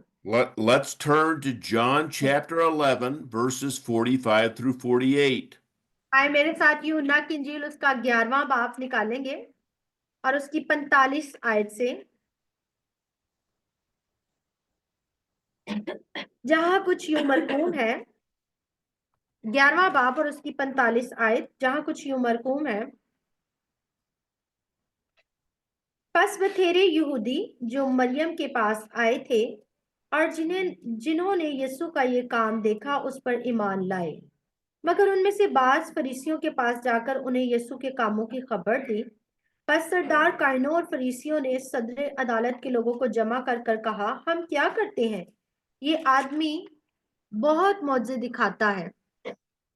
Let's turn to John chapter 11, verses 45 through 48. आए मेरे साथ यूहन्ना की इंजील उसका 11वां बाब निकालेंगे और उसकी 45 आयत से, जहां कुछ यूं मरकूम है। 11वां बाब और उसकी 45 आयत, जहां कुछ यूं मरकूम है, बस बथेरे यहूदी जो मरियम के पास आए थे और जिन्होंने यीशु का ये काम देखा उस पर ईमान लाए, मगर उनमें से बाज फरीसियों के पास जाकर उन्हें यीशु के कामों की खबर दी। बस सरदार कायनों और फरीसियों ने सदर अदालत के लोगों को जमा कर कर कहा, हम क्या करते हैं? ये आदमी बहुत मौजे दिखाता है,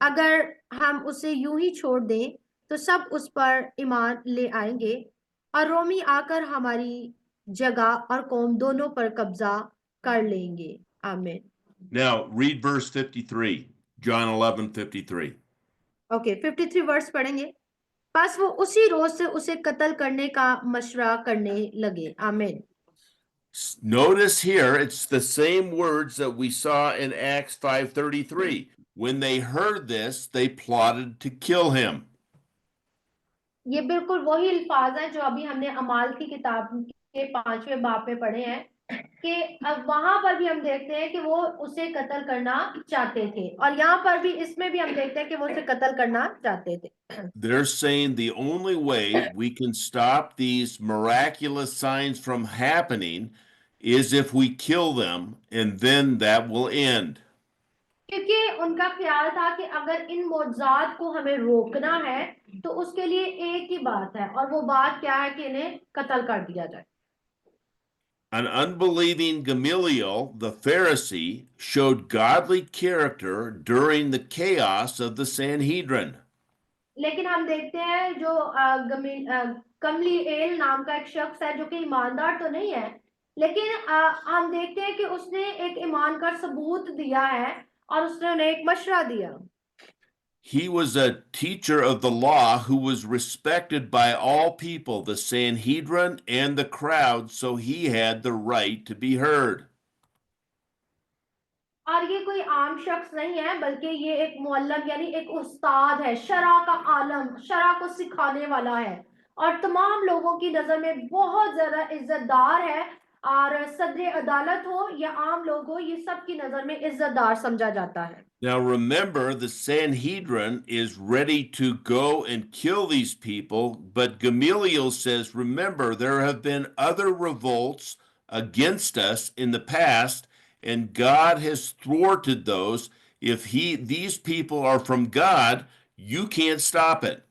अगर हम उसे यूं ही छोड़ दें तो सब उस पर ईमान ले आएंगे और रोमी आकर हमारी जगह और कौम दोनों पर कब्जा कर लेंगे। आमीन। Now, read verse 53, John 11:53. Okay, 53 verse पढ़ेंगे। बस वो उसी रोज से उसे कत्ल करने का मशवरा करने लगे। आमीन। Notice here, it's the same words that we saw in Acts 5:33. When they heard this, they plotted to kill him. ये बिल्कुल वही अल्फाज हैं जो अभी हमने अमाल की किताब के 5वें बाब में पढ़े हैं कि अब वहां पर भी हम देखते हैं कि वो उसे कत्ल करना चाहते थे, और यहाँ पर भी इसमें भी हम देखते हैं कि वो उसे कत्ल करना चाहते थे। They're saying the only way we can stop these miraculous signs from happening is if we kill them, and then that will end. क्योंकि उनका ख्याल था कि अगर इन मौजूदात को हमें रोकना है तो उसके लिए एक ही बात है, और वो बात क्या है कि इन्हें कत्ल कर दिया जाए। An unbelieving Gamaliel, the Pharisee, showed godly character during the chaos of the Sanhedrin. लेकिन हम देखते हैं जो कमलीएल नाम का एक शख्स है जो कि ईमानदार तो नहीं है, लेकिन हम देखते हैं कि उसने एक ईमान का सबूत दिया है और उसने उन्हें एक मशवरा दिया। He was a teacher of the law who was respected by all people, the Sanhedrin and the crowd, so he had the right to be heard. और ये कोई आम शख्स नहीं है, बल्कि ये एक मुअल्लम यानी एक उस्ताद है, शरा का आलम, शरा को सिखाने वाला है, और तमाम लोगों की नजर में बहुत ज्यादा इज्जतदार है। और सदर अदालत हो या आम लोग हो, ये सब की नजर में इज्जतदार समझा जाता है। Now remember, the Sanhedrin is ready to go and kill these people, but Gamaliel says, remember, there have been other revolts against us in the past, and God has thwarted those. If these people are from God, you can't stop it.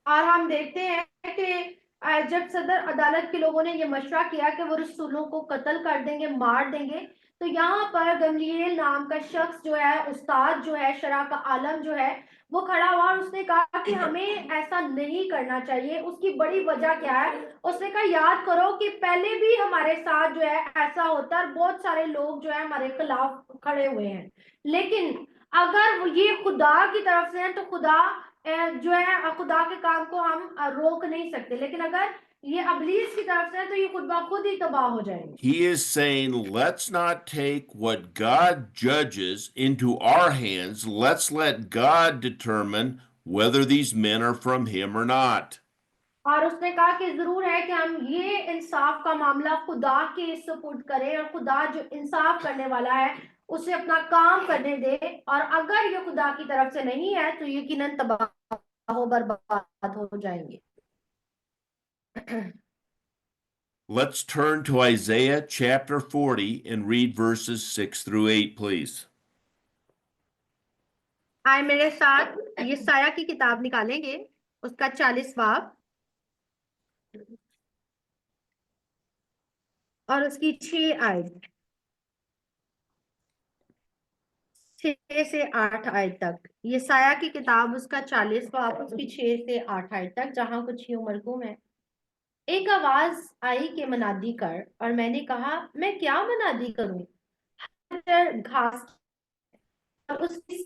और हम देखते हैं कि जब सदर अदालत के लोगों ने ये मशवरा किया कि वो रसूलों को कत्ल कर देंगे, मार देंगे, तो यहाँ पर गमलीएल नाम का शख्स जो है, उस्ताद जो है, शरा का आलम जो है, वो खड़ा हुआ और उसने कहा कि हमें ऐसा नहीं करना चाहिए। उसकी बड़ी वजह क्या है? उसने कहा याद करो कि पहले भी हमारे साथ जो है ऐसा होता है और बहुत सारे लोग जो है हमारे खिलाफ खड़े हुए हैं, लेकिन अगर ये खुदा की तरफ से है तो खुदा जो है खुदा के काम को हम रोक नहीं सकते, लेकिन अगर ये अबलीस की तरफ से है तो ये खुद ब खुद ही तबाह हो जाएंगे। He is saying, let's not take what God judges into our hands. Let's let God determine whether these men are from Him or not. और उसने कहा कि जरूर है कि हम ये इंसाफ का मामला खुदा के सुपुर्द करें, और खुदा जो इंसाफ करने वाला है उसे अपना काम करने दे, और अगर ये खुदा की तरफ से नहीं है तो यकीनन तबाह हो बर्बाद हो जाएंगे। Let's turn to Isaiah chapter 40 and read verses 6 through 8, please. आए मेरे साथ यशायाह की किताब निकालेंगे, उसका 40 बाब और उसकी 6 आयत, 6 से 8 आयत तक। यशायाह की किताब उसका 40 बाब उसकी 6 से 8 आयत तक, जहां कुछ यूं मरकूम है। एक आवाज आई कि मनादी कर, और मैंने कहा मैं क्या मनादी करूं? घास और उसकी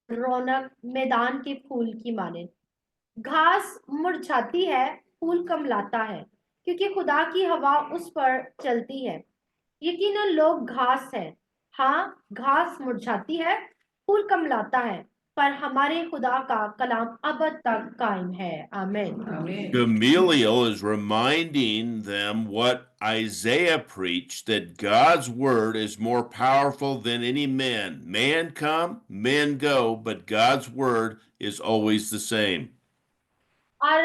रौनक मैदान के फूल की माने। घास मुरझाती है, फूल कमलाता है, क्योंकि खुदा की हवा उस पर चलती है। यकीनन लोग घास है, हाँ घास मुरझाती है, फूल कमलाता है, पर हमारे खुदा का कलाम अबद तक कायम है। आमीन। Gamaliel is reminding them what Isaiah preached, that God's word is more powerful than any man. Man come, men go, but God's word is always the same. और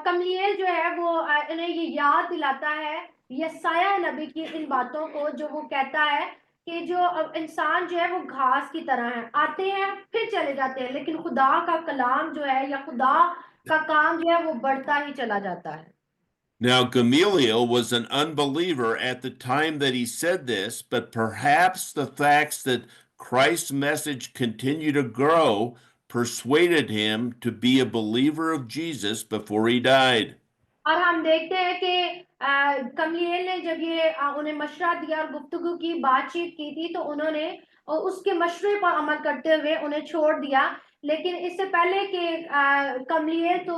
कमलियल जो है वो इन्हें ये याद दिलाता है यसाया नबी की इन बातों को, जो वो कहता है कि जो इंसान जो है वो घास की तरह है, आते हैं फिर चले जाते हैं, लेकिन खुदा का कलाम जो है या खुदा का काम जो है वो बढ़ता ही चला जाता है। Now, Gamaliel was an unbeliever at the time that he said this, but perhaps the facts that Christ's message continued to grow persuaded him to be a believer of Jesus before he died. और हम देखते हैं कि कमलिएल ने जब ये उन्हें मशवरा दिया और गुफ्तगू की, बातचीत की थी, तो उन्होंने उसके मशवरे पर अमल करते हुए उन्हें छोड़ दिया। लेकिन इससे पहले कि कमलिएल तो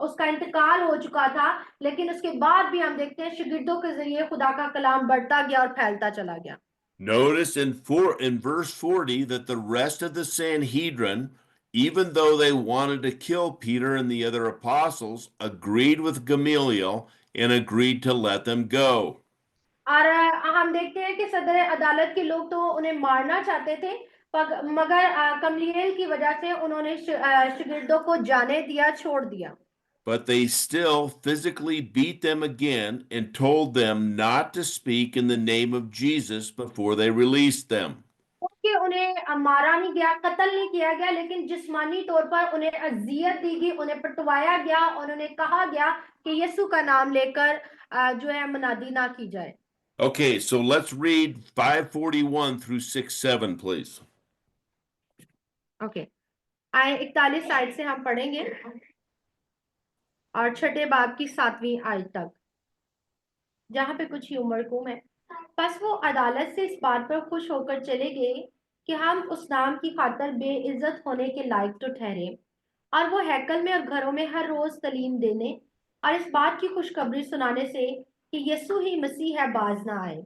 उसका इंतकाल हो चुका था, लेकिन उसके बाद भी हम देखते हैं शागिर्दों के जरिए खुदा का कलाम बढ़ता गया और फैलता चला गया। Notice in verse 40 that the rest of the Sanhedrin even though they wanted to kill Peter and the other apostles, agreed with Gamaliel and agreed to let them go. और हम देखते हैं कि सदर अदालत के लोग तो उन्हें मारना चाहते थे, मगर गमलीएल की वजह से उन्होंने शागिर्दों को जाने दिया, छोड़ दिया। But they still physically beat them again and told them not to speak in the name of Jesus before they released them. क्योंकि उन्हें मारा नहीं गया, कत्ल नहीं किया गया, लेकिन जिस्मानी तौर पर उन्हें अजियत दी गई, उन्हें पिटवाया गया और उन्हें कहा गया कि यीशु का नाम लेकर जो है मनादी ना की जाए। Okay, so let's read 541 through 6:7, please. Okay, आए 41 आयत से हम पढ़ेंगे और छठे बाब की 7वीं आयत तक, जहां पे कुछ ह्यूमर को है। बस वो अदालत से इस बात पर खुश होकर चले गए कि हम उस नाम की खातर बेइज्जत होने के लायक तो ठहरे, और वो हैकल में और घरों में हर रोज तालीम देने और इस बात की खुशखबरी सुनाने से कि यीशु ही मसीह है बाज ना आए।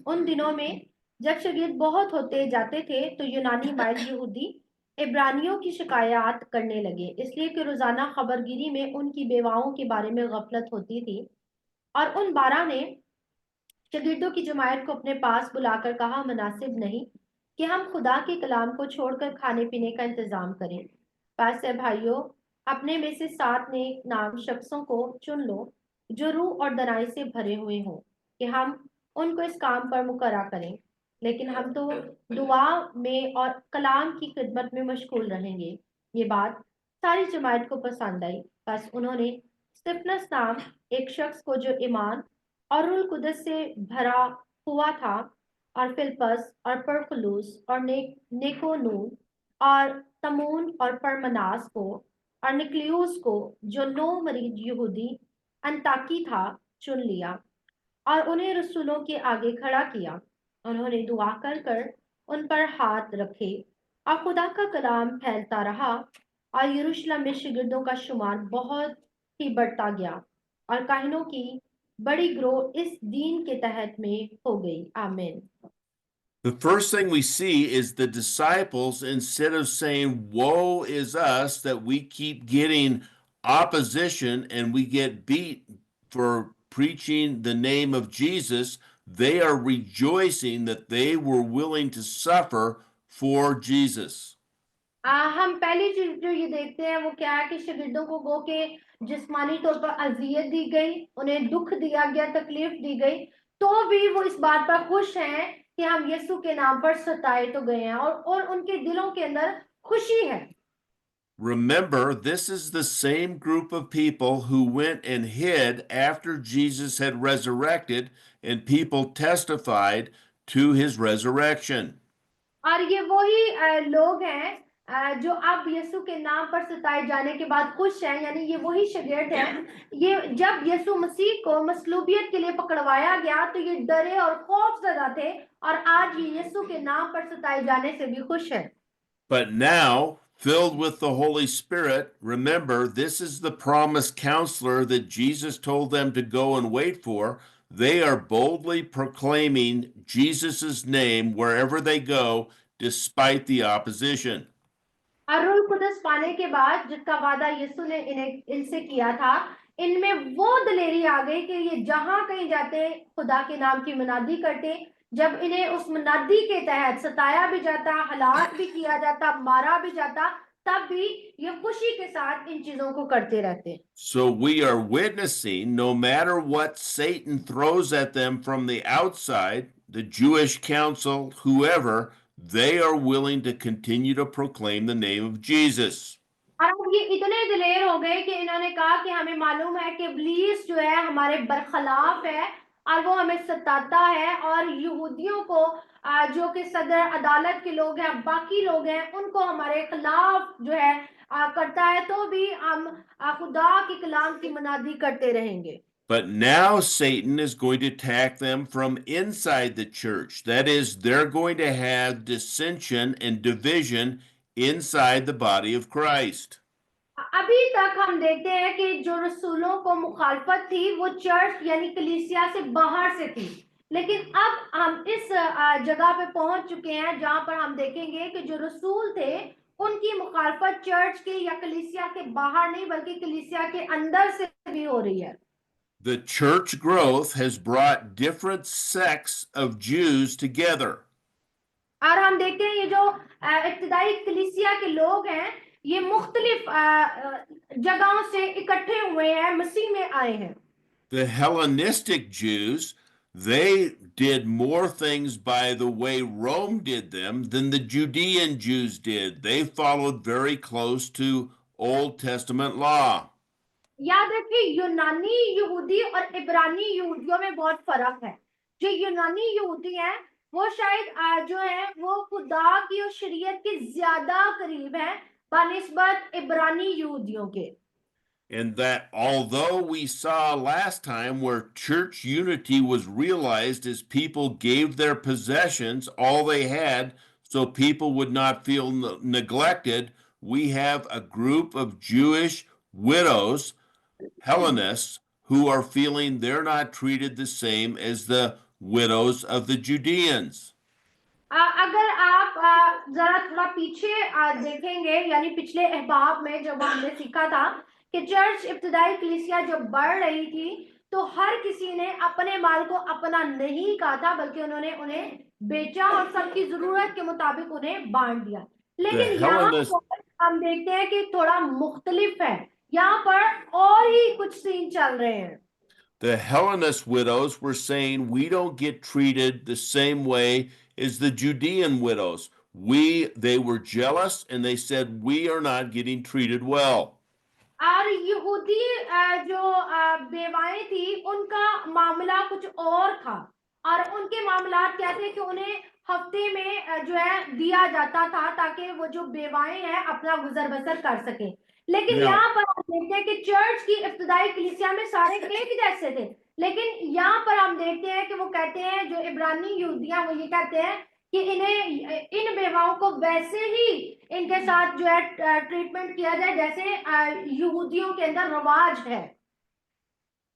उन दिनों में जब शागिर्द बहुत होते जाते थे तो यूनानी माइल यहूदी इब्रानियों की शिकायत करने लगे, इसलिए कि रोजाना खबरगिरी में उनकी बेवाओं के बारे में गफलत होती थी। और उन 12 ने शागिर्दों की जमायत को अपने पास बुलाकर कहा, मुनासिब नहीं कि हम खुदा के कलाम को छोड़कर खाने पीने का इंतजाम करें। बस है भाइयों, अपने में से 7 नेक नाम शख्सों को चुन लो जो रूह और दनाई से भरे हुए हों कि हम उनको इस काम पर मुकर्रा करें, लेकिन हम तो दुआ में और कलाम की खिदमत में मशगूल रहेंगे। ये बात सारी जमायत को पसंद आई। बस उन्होंने स्तिफनस नाम एक शख्स को जो ईमान और रूह कुदस से भरा हुआ था, और फिलिपस और परखलूस और नेकोनून और तमून और परमनास को और निकलियुस को जो 9 मरीज यहूदी अंताकी था चुन लिया और उन्हें रसूलों के आगे खड़ा किया। उन्होंने दुआ कर उन पर हाथ रखे और खुदा का कलाम फैलता रहा, और यरूशलेम में शागिर्दों का शुमार बहुत ही बढ़ता गया और काहिनों की बड़ी ग्रोह इस दीन के तहत में हो गई। आमीन। The first thing we see is the disciples, instead of saying, woe is us that we keep getting opposition and we get beat for preaching the name of Jesus, they are rejoicing that they were willing to suffer for Jesus. हम पहली चीज जो ये देखते हैं वो क्या है कि शागिर्दों को गो के जिस्मानी तौर पर अजियत दी गई, उन्हें दुख दिया गया, तकलीफ दी गई, तो भी वो इस बात पर खुश हैं कि हम यीशु के नाम पर सताए तो गए हैं, और उनके दिलों के अंदर खुशी है। Remember, this is the same group of people who went and hid after Jesus had resurrected, and people testified to his resurrection. और ये वही लोग हैं जो अब यीशु के नाम पर सताए जाने के बाद खुश हैं, यानी ये वही शागिर्द हैं। ये जब यीशु मसीह को मसलूबियत के लिए पकड़वाया गया तो ये डरे और खौफजदा थे, और आज ये यीशु के नाम पर सताए जाने से भी खुश हैं। But now, filled with the Holy Spirit, remember, this is the promised counselor that Jesus told them to go and wait for. They are boldly proclaiming Jesus' name wherever they go, despite the opposition. और रूह कुदस पाने के बाद जिसका वादा यीशु ने इनसे किया था, इनमें वो दिलेरी आ गई कि ये जहां कहीं जाते खुदा के नाम की मनादी करते। जब इन्हें उस मनादी के तहत सताया भी जाता, हलाक भी किया जाता, मारा भी जाता, तब भी ये खुशी के साथ इन चीजों को करते रहते। So we are witnessing, no matter what Satan throws at them from the outside, the Jewish council, whoever, they are willing to continue to proclaim the name of Jesus. और अब ये इतने दिलेर हो गए कि इन्होंने कहा कि हमें मालूम है कि इब्लीस जो है हमारे बरखलाफ है और वो हमें सताता है, और यहूदियों को जो कि सदर अदालत के लोग हैं, बाकी लोग हैं, उनको हमारे खिलाफ जो है करता है, तो भी हम खुदा के कलाम की मनादी करते रहेंगे। But now Satan is going to attack them from inside the church. That is, they're going to have dissension and division inside the body of Christ. अभी तक हम देखते हैं कि जो रसूलों को मुखालफत थी वो चर्च यानी कलीसिया से बाहर से थी, लेकिन अब हम इस जगह पे पहुंच चुके हैं जहां पर हम देखेंगे कि जो रसूल थे उनकी मुखालफत चर्च के या कलीसिया के बाहर नहीं बल्कि कलीसिया के अंदर से भी हो रही है। The church growth has brought different sects of Jews together. और हम देखते हैं ये जो इब्तिदाई कलीसिया के लोग हैं ये मुख्तलिफ जगहों से इकट्ठे हुए हैं, मसीह में आए हैं। The Hellenistic Jews, they did more things by the way Rome did them than the Judean Jews did. They followed very close to Old Testament law. याद रखिए यूनानी यहूदी और इब्रानी यहूदियों में बहुत फर्क है। जो यूनानी यहूदी हैं वो शायद जो है वो खुदा की और शरीयत के ज्यादा करीब हैं बनिस्बत इब्रानी यहूदियों के। And that although we saw last time where church unity was realized as people gave their possessions all they had so people would not feel neglected, we have a group of Jewish widows, Hellenists, who are feeling they're not treated the same as the widows of the Judeans. अगर आप जरा थोड़ा पीछे देखेंगे यानी पिछले अहबाब में जब हमने सीखा था कि चर्च इब्तिदाई कलीसिया जब बढ़ रही थी तो हर किसी ने अपने माल को अपना नहीं कहा था बल्कि उन्होंने उन्हें बेचा और सबकी जरूरत के मुताबिक उन्हें बांट दिया। लेकिन यहाँ पर हम देखते हैं कि थोड़ा मुख्तलिफ है, यहाँ पर और ही कुछ सीन चल रहे हैं। The Hellenist widows were saying we don't get treated the same way as the Judean widows. They were jealous and they said we are not getting treated well. और यहूदी जो बेवाएं थी उनका मामला कुछ और था और उनके मामलात क्या थे कि उन्हें हफ्ते में जो है दिया जाता था ताकि वो जो बेवाएं हैं अपना गुजर बसर कर सके। लेकिन यहाँ पर हम देखते हैं कि चर्च की इब्तिदाई कलीसिया में सारे एक जैसे थे, लेकिन यहाँ पर हम देखते हैं कि वो कहते हैं जो इब्रानी यहूदियां वो ये कहते हैं कि इन्हें इन बेवाओं को वैसे ही इनके साथ जो है ट्रीटमेंट किया जाए जैसे यहूदियों के अंदर रवाज है।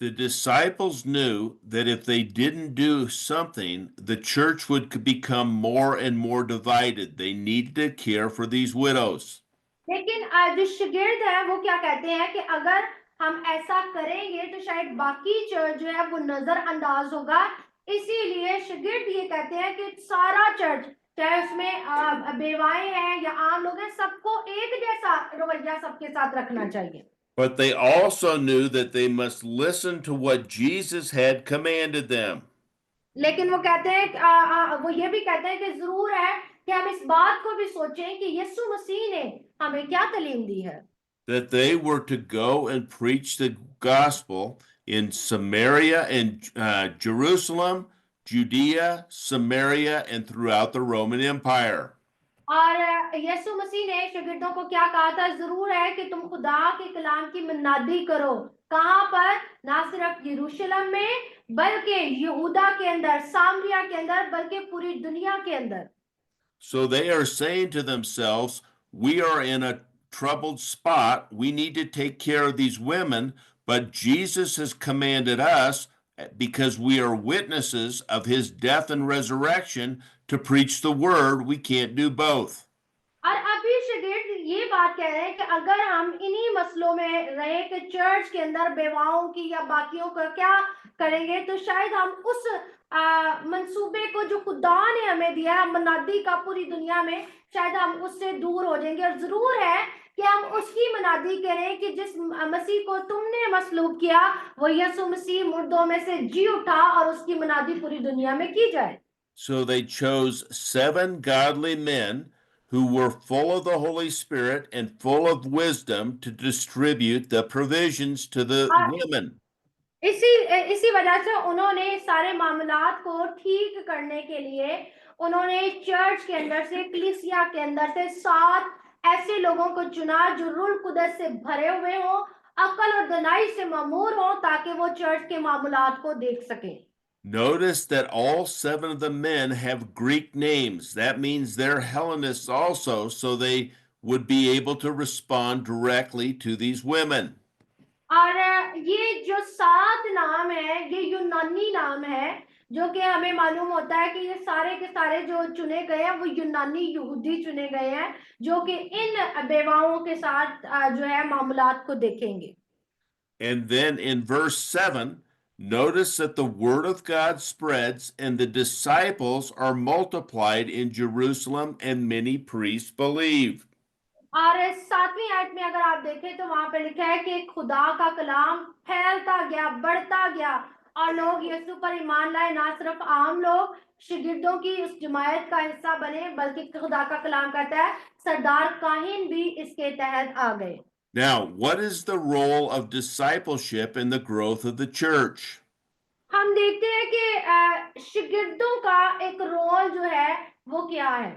The disciples knew that if they didn't do something, the church would become more and more divided. They needed to care for these widows. लेकिन जो शागिर्द है वो क्या कहते हैं कि अगर हम ऐसा करेंगे तो शायद बाकी चर्च जो है वो नजरअंदाज होगा, इसीलिए शागिर्द ये कहते हैं कि सारा चर्च चाहे उसमें बेवाएं हैं या आम लोग हैं सबको एक जैसा रवैया सबके साथ रखना चाहिए। But they also knew that they must listen to what Jesus had commanded them. लेकिन वो कहते हैं वो ये भी कहते हैं कि जरूर है कि हम इस बात को भी सोचें कि यीशु मसीह ने हमें क्या तालीम दी है। That they were to go and preach the gospel in Samaria and Jerusalem, Judea, Samaria, and throughout the Roman Empire. और यीशु मसीह ने शागिर्दों को क्या कहा था, जरूर है कि तुम खुदा के कलाम की मन्नादी करो। कहाँ पर? ना सिर्फ यरूशलेम में बल्कि यहूदा के अंदर, सामरिया के अंदर, बल्कि पूरी दुनिया के अंदर। So they are saying to themselves, we are in a troubled spot. We need to take care of these women, but Jesus has commanded us, because we are witnesses of his death and resurrection, to preach the word. We can't do both. और अभी शागिर्द ये बात कह रहे हैं कि अगर हम इन्हीं मसलों में रहे कि चर्च के अंदर बेवाओं की या बाकियों का क्या करेंगे, तो शायद हम उस मंसूबे को जो खुदा ने हमें दिया है मनादी का पूरी दुनिया में, शायद हम उससे दूर हो जाएंगे। और जरूर है कि हम उसकी मनादी करें कि जिस मसीह को तुमने मसलूब किया वो यीशु मसीह मुर्दों में से जी उठा और उसकी मनादी पूरी दुनिया में की जाए। So they chose 7 godly men who were full of the Holy Spirit and full of wisdom to distribute the provisions to the women. इसी वजह से उन्होंने सारे मामलात को ठीक करने के लिए उन्होंने चर्च के अंदर से, कलीसिया के अंदर से 7 ऐसे लोगों को चुना जो रूह कुदस से भरे हुए हों, अक्ल और दानाई से मामूर हों, ताकि वो चर्च के मामलात को देख सकें। Notice that all 7 of the men have Greek names. That means they're Hellenists also, so they would be able to respond directly to these women. और ये जो 7 नाम है ये यूनानी नाम है जो कि हमें मालूम होता है कि ये सारे के सारे जो चुने गए हैं वो यूनानी यहूदी चुने गए हैं, जो कि इन बेवाओं के साथ जो है मामलात को देखेंगे। And then in verse 7, notice that the word of God spreads and the disciples are multiplied in Jerusalem and many priests believe. और 7वीं आयत में अगर आप देखें तो वहां पे लिखा है कि खुदा का कलाम फैलता गया, बढ़ता गया और लोग यीशु पर ईमान लाए। ना सिर्फ आम लोग शागिर्दों की उस जमायत का हिस्सा बने, बल्कि खुदा का कलाम कहता है सरदार काहिन भी इसके तहत आ गए। Now, what is the role of discipleship in the growth of the church? हम देखते हैं कि शागिर्दों का एक रोल जो है वो क्या है।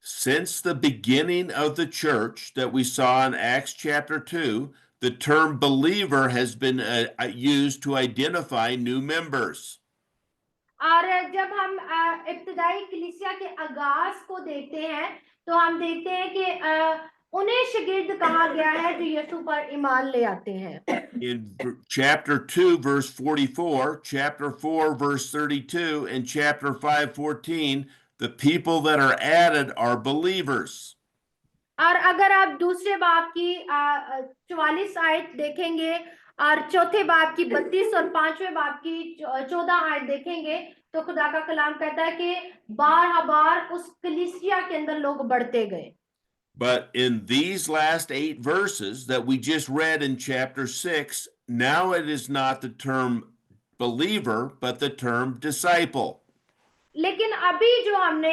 Since the beginning of the church that we saw in Acts chapter 2, the term believer has been used to identify new members. और जब हम इब्तिदाई कलीसिया के आगाज को देखते हैं तो हम देखते हैं कि उन्हें शागिर्द कहा गया है जो यीशु पर ईमान ले आते हैं। In chapter 2, verse 44, chapter 4, verse 32, and chapter 5, 14, the people that are added are believers. और अगर आप दूसरे बाब की 44 आयत देखेंगे और चौथे बाब की 32 और पांचवें बाब की 14 आयत देखेंगे तो खुदा का कलाम कहता है कि बार उस कलीसिया के अंदर लोग बढ़ते गए। But in these last 8 verses that we just read in chapter 6, now it is not the term believer, but the term disciple. लेकिन अभी जो हमने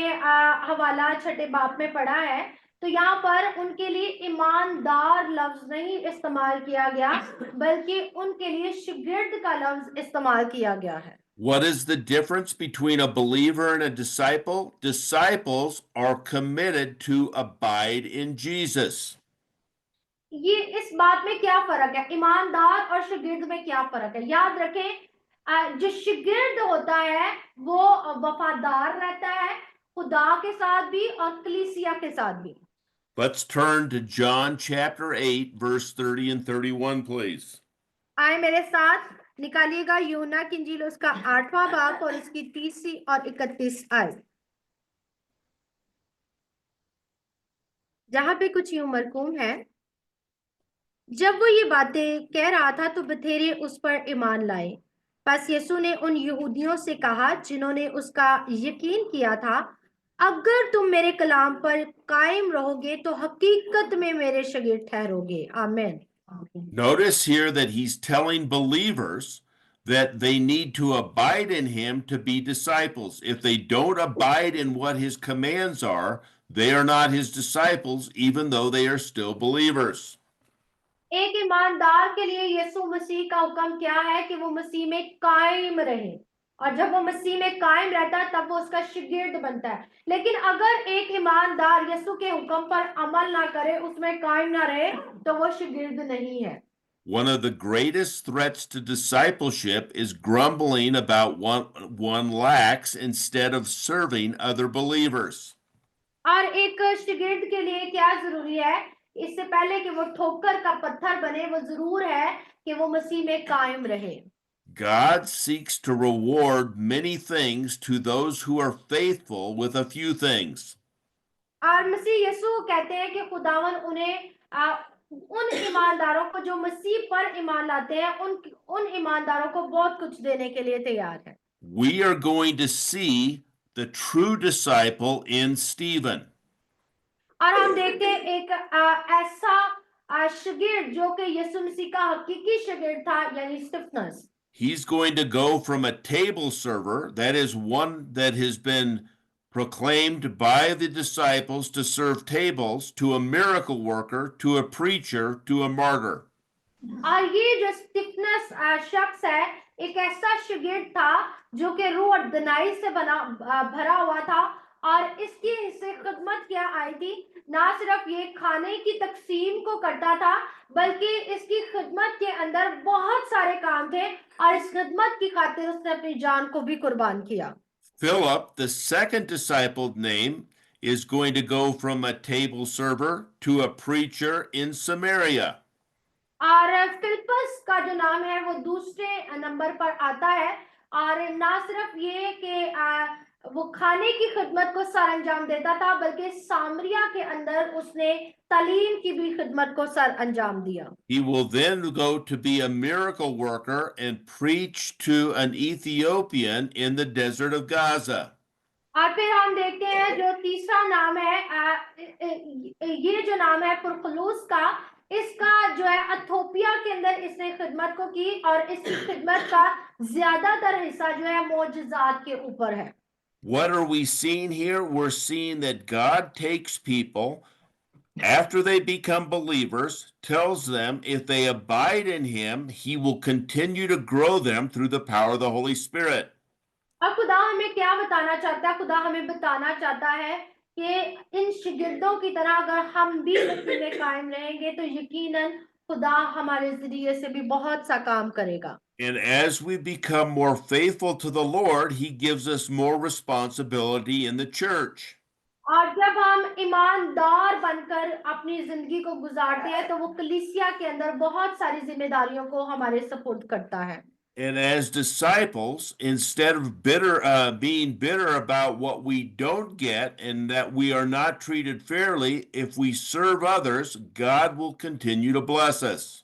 हवाला छठे बाब में पढ़ा है तो यहाँ पर उनके लिए ईमानदार लफ्ज नहीं इस्तेमाल किया गया, बल्कि उनके लिए शागिर्द का लफ्ज इस्तेमाल किया गया है। What is the difference between a believer and a disciple? Disciples are committed to abide in Jesus. ये इस बात में क्या फर्क है, ईमानदार और शागिर्द में क्या फर्क है? याद रखें जो शागिर्द होता है वो वफादार रहता है खुदा के साथ भी और कलीसिया के साथ भी। Let's turn to John chapter 8, verse 30 and 31, please. आए मेरे साथ निकालिएगा यूहन्ना की इंजील उसका 8वां बाब और उसकी 30 और 31 आयत, जहां पे कुछ यूं मरकूम है। जब वो ये बातें कह रहा था तो बथेरे उस पर ईमान लाए। बस यीशु ने उन यहूदियों से कहा जिन्होंने उसका यकीन किया था, अगर तुम मेरे कलाम पर कायम रहोगे तो हकीकत में मेरे शागिर्द ठहरोगे। आमीन। Notice here that he's telling believers that they need to abide in him to be disciples. If they don't abide in what his commands are, they are not his disciples, even though they are still believers. एक ईमानदार के लिए यीशु मसीह का हुक्म क्या है कि वो मसीह में कायम रहे, और जब वो मसीह में कायम रहता है तब वो उसका शागिर्द बनता है। लेकिन अगर एक ईमानदार यीशु के हुक्म पर अमल ना करे, उसमें कायम ना रहे, तो वो शागिर्द नहीं है। One of the greatest threats to discipleship is grumbling about one lacks instead of serving other believers. और एक शागिर्द के लिए क्या जरूरी है, इससे पहले कि वो ठोकर का पत्थर बने, वो जरूर है कि वो मसीह में कायम रहे। God seeks to reward many things to those who are faithful with a few things. और मसीह यीशु कहते हैं कि खुदावन उन्हें उन ईमानदारों को जो मसीह पर ईमान लाते हैं, उन ईमानदारों को बहुत कुछ देने के लिए तैयार है। We are going to see the true disciple in Stephen. और हम देखते हैं एक ऐसा शागिर्द जो कि यीशु मसीह का हकीकी शागिर्द था, यानी स्तिफनस। He's going to go from a table server, that is one that has been proclaimed by the disciples to serve tables, to a miracle worker, to a preacher, to a martyr. और ये जो स्तिफनस शख्स है, एक ऐसा शागिर्द था जो कि रूह और दनाई से भरा हुआ था, और इसकी हिस्से खिदमत क्या आई थी। ना सिर्फ ये खाने की तकसीम को करता था, बल्कि इसकी खिदमत के अंदर बहुत सारे काम थे, और इस खिदमत की खातिर उसने अपनी जान को भी कुर्बान किया। Philip, the second disciple name, is going to go from a table server to a preacher in Samaria. और फिलिपस का जो नाम है वो दूसरे नंबर पर आता है, और ना सिर्फ ये कि वो खाने की खिदमत को सर अंजाम देता था, बल्कि सामरिया के अंदर उसने तालीम की भी खिदमत को सर अंजाम दिया। He will then go to be a miracle worker and preach to an Ethiopian in the desert of Gaza. और फिर हम देखते हैं जो तीसरा नाम है, ये जो नाम है पुरखलूस का, इसका जो है अथोपिया के अंदर इसने खिदमत को की, और इसकी खिदमत का ज्यादातर हिस्सा जो है मोजज़ात के ऊपर है। What are we seeing here? We're seeing that God takes people after they become believers, tells them if they abide in Him, He will continue to grow them through the power of the Holy Spirit. अब खुदा हमें क्या बताना चाहता है? खुदा हमें बताना चाहता है कि इन शागिर्दों की तरह अगर हम भी मसीह में कायम रहेंगे तो यकीनन खुदा हमारे जरिए से भी बहुत सा काम करेगा। And as we become more faithful to the Lord, He gives us more responsibility in the church. और जब हम ईमानदार बनकर अपनी जिंदगी को गुजारते हैं तो वो कलीसिया के अंदर बहुत सारी जिम्मेदारियों को हमारे सपुर्द करता है। And as disciples, instead of being bitter about what we don't get and that we are not treated fairly, if we serve others, God will continue to bless us.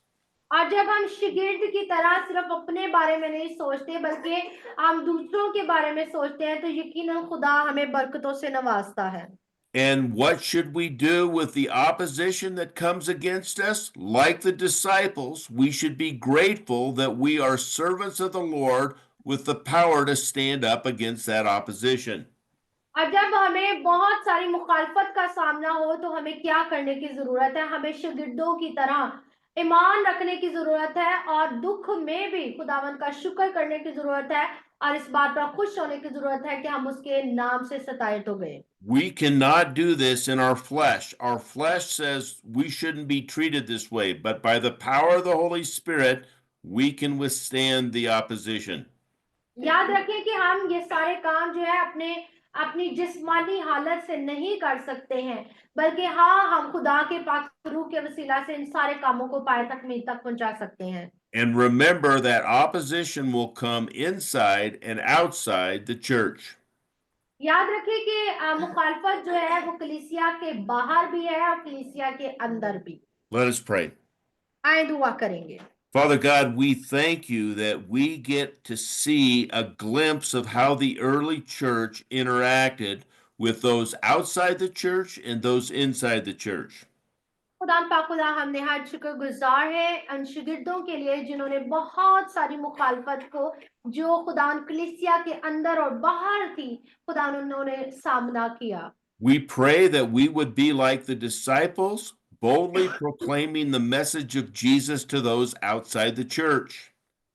और जब हम शागिर्द की तरह सिर्फ अपने बारे में नहीं सोचते बल्कि हम दूसरों के बारे में सोचते हैं तो यकीनन खुदा हमें बरकतों से नवाजता है। And what should we do with the opposition that comes against us? Like the disciples, we should be grateful that we are servants of the Lord with the power to stand up against that opposition. और जब हमें बहुत सारी मुखालफत का सामना हो तो हमें क्या करने की जरूरत है? हमें शागिर्दों की तरह ईमान रखने की जरूरत है, और दुख में भी खुदावंद का शुक्र करने की जरूरत है, और इस बात पर खुश होने की जरूरत है कि हम उसके नाम से सताए तो गए। We cannot do this in our flesh. Our flesh says we shouldn't be treated this way, but by the power of the Holy Spirit, we can withstand the opposition. याद रखें कि हम ये सारे काम जो है अपनी जिस्मानी हालत से नहीं कर सकते हैं, बल्कि हाँ, हम खुदा के पाक रूह के वसीला से इन सारे कामों को पाए तकमील तक पहुंचा सकते हैं। And remember that opposition will come inside and outside the church. याद रखें कि मुखालफत जो है वो कलीसिया के बाहर भी है और कलीसिया के अंदर भी। Let us pray. आए दुआ करेंगे। Father God, we thank you that we get to see a glimpse of how the early church interacted with those outside the church and those inside the church. खुदा पाक खुदा हम निहायत शुक्रगुजार है उन शागिर्दों के लिए जिन्होंने बहुत सारी मुखालफत को जो खुदा कलीसिया के अंदर और बाहर थी, खुदा उन्होंने सामना किया। We pray that we would be like the disciples, boldly proclaiming the message of Jesus to those outside the church.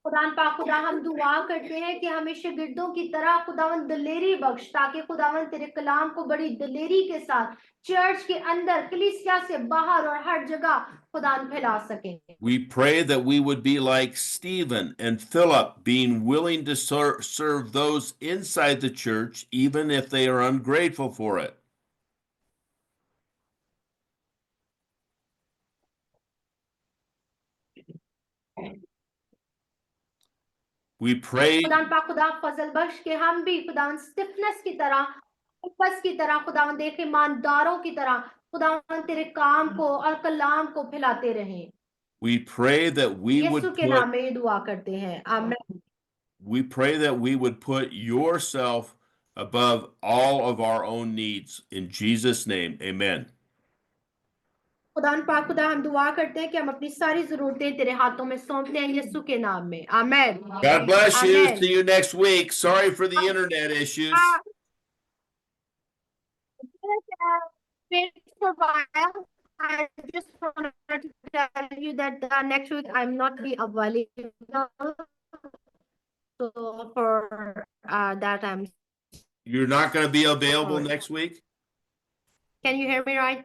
खुदा पाक खुदा हम दुआ करते हैं कि हमें शागिर्दों की तरह खुदावन दिलेरी बख्श, ताकि खुदावन तेरे कलाम को बड़ी दिलेरी के साथ चर्च के अंदर कलीसिया से बाहर और हर जगह खुदावन फैला सकें। We pray that we would be like Stephen and Philip, being willing to serve those inside the church, even if they are ungrateful for it. We pray. खुदावन पाक खुदा फजल बख्श के हम भी खुदावन स्टिफनेस की तरह, फोकस की तरह, खुदावन देख ईमानदारों की तरह खुदावन तेरे काम को और कलाम को फैलाते रहें। We pray that we would यीशु के नाम में ये दुआ करते हैं, आमीन। we pray that we would put yourself above all of our own needs. In Jesus' name, amen. खुदावन पाक खुदा हम दुआ करते हैं कि हम अपनी सारी जरूरतें तेरे हाथों में सौंपते हैं यीशु के नाम में, आमीन। God bless you. Amen. See you next week. Sorry for the internet issues. Wait for a while. I just wanted to tell you that next week I'm not be available. So for that You're not going to be available next week? can you hear me right?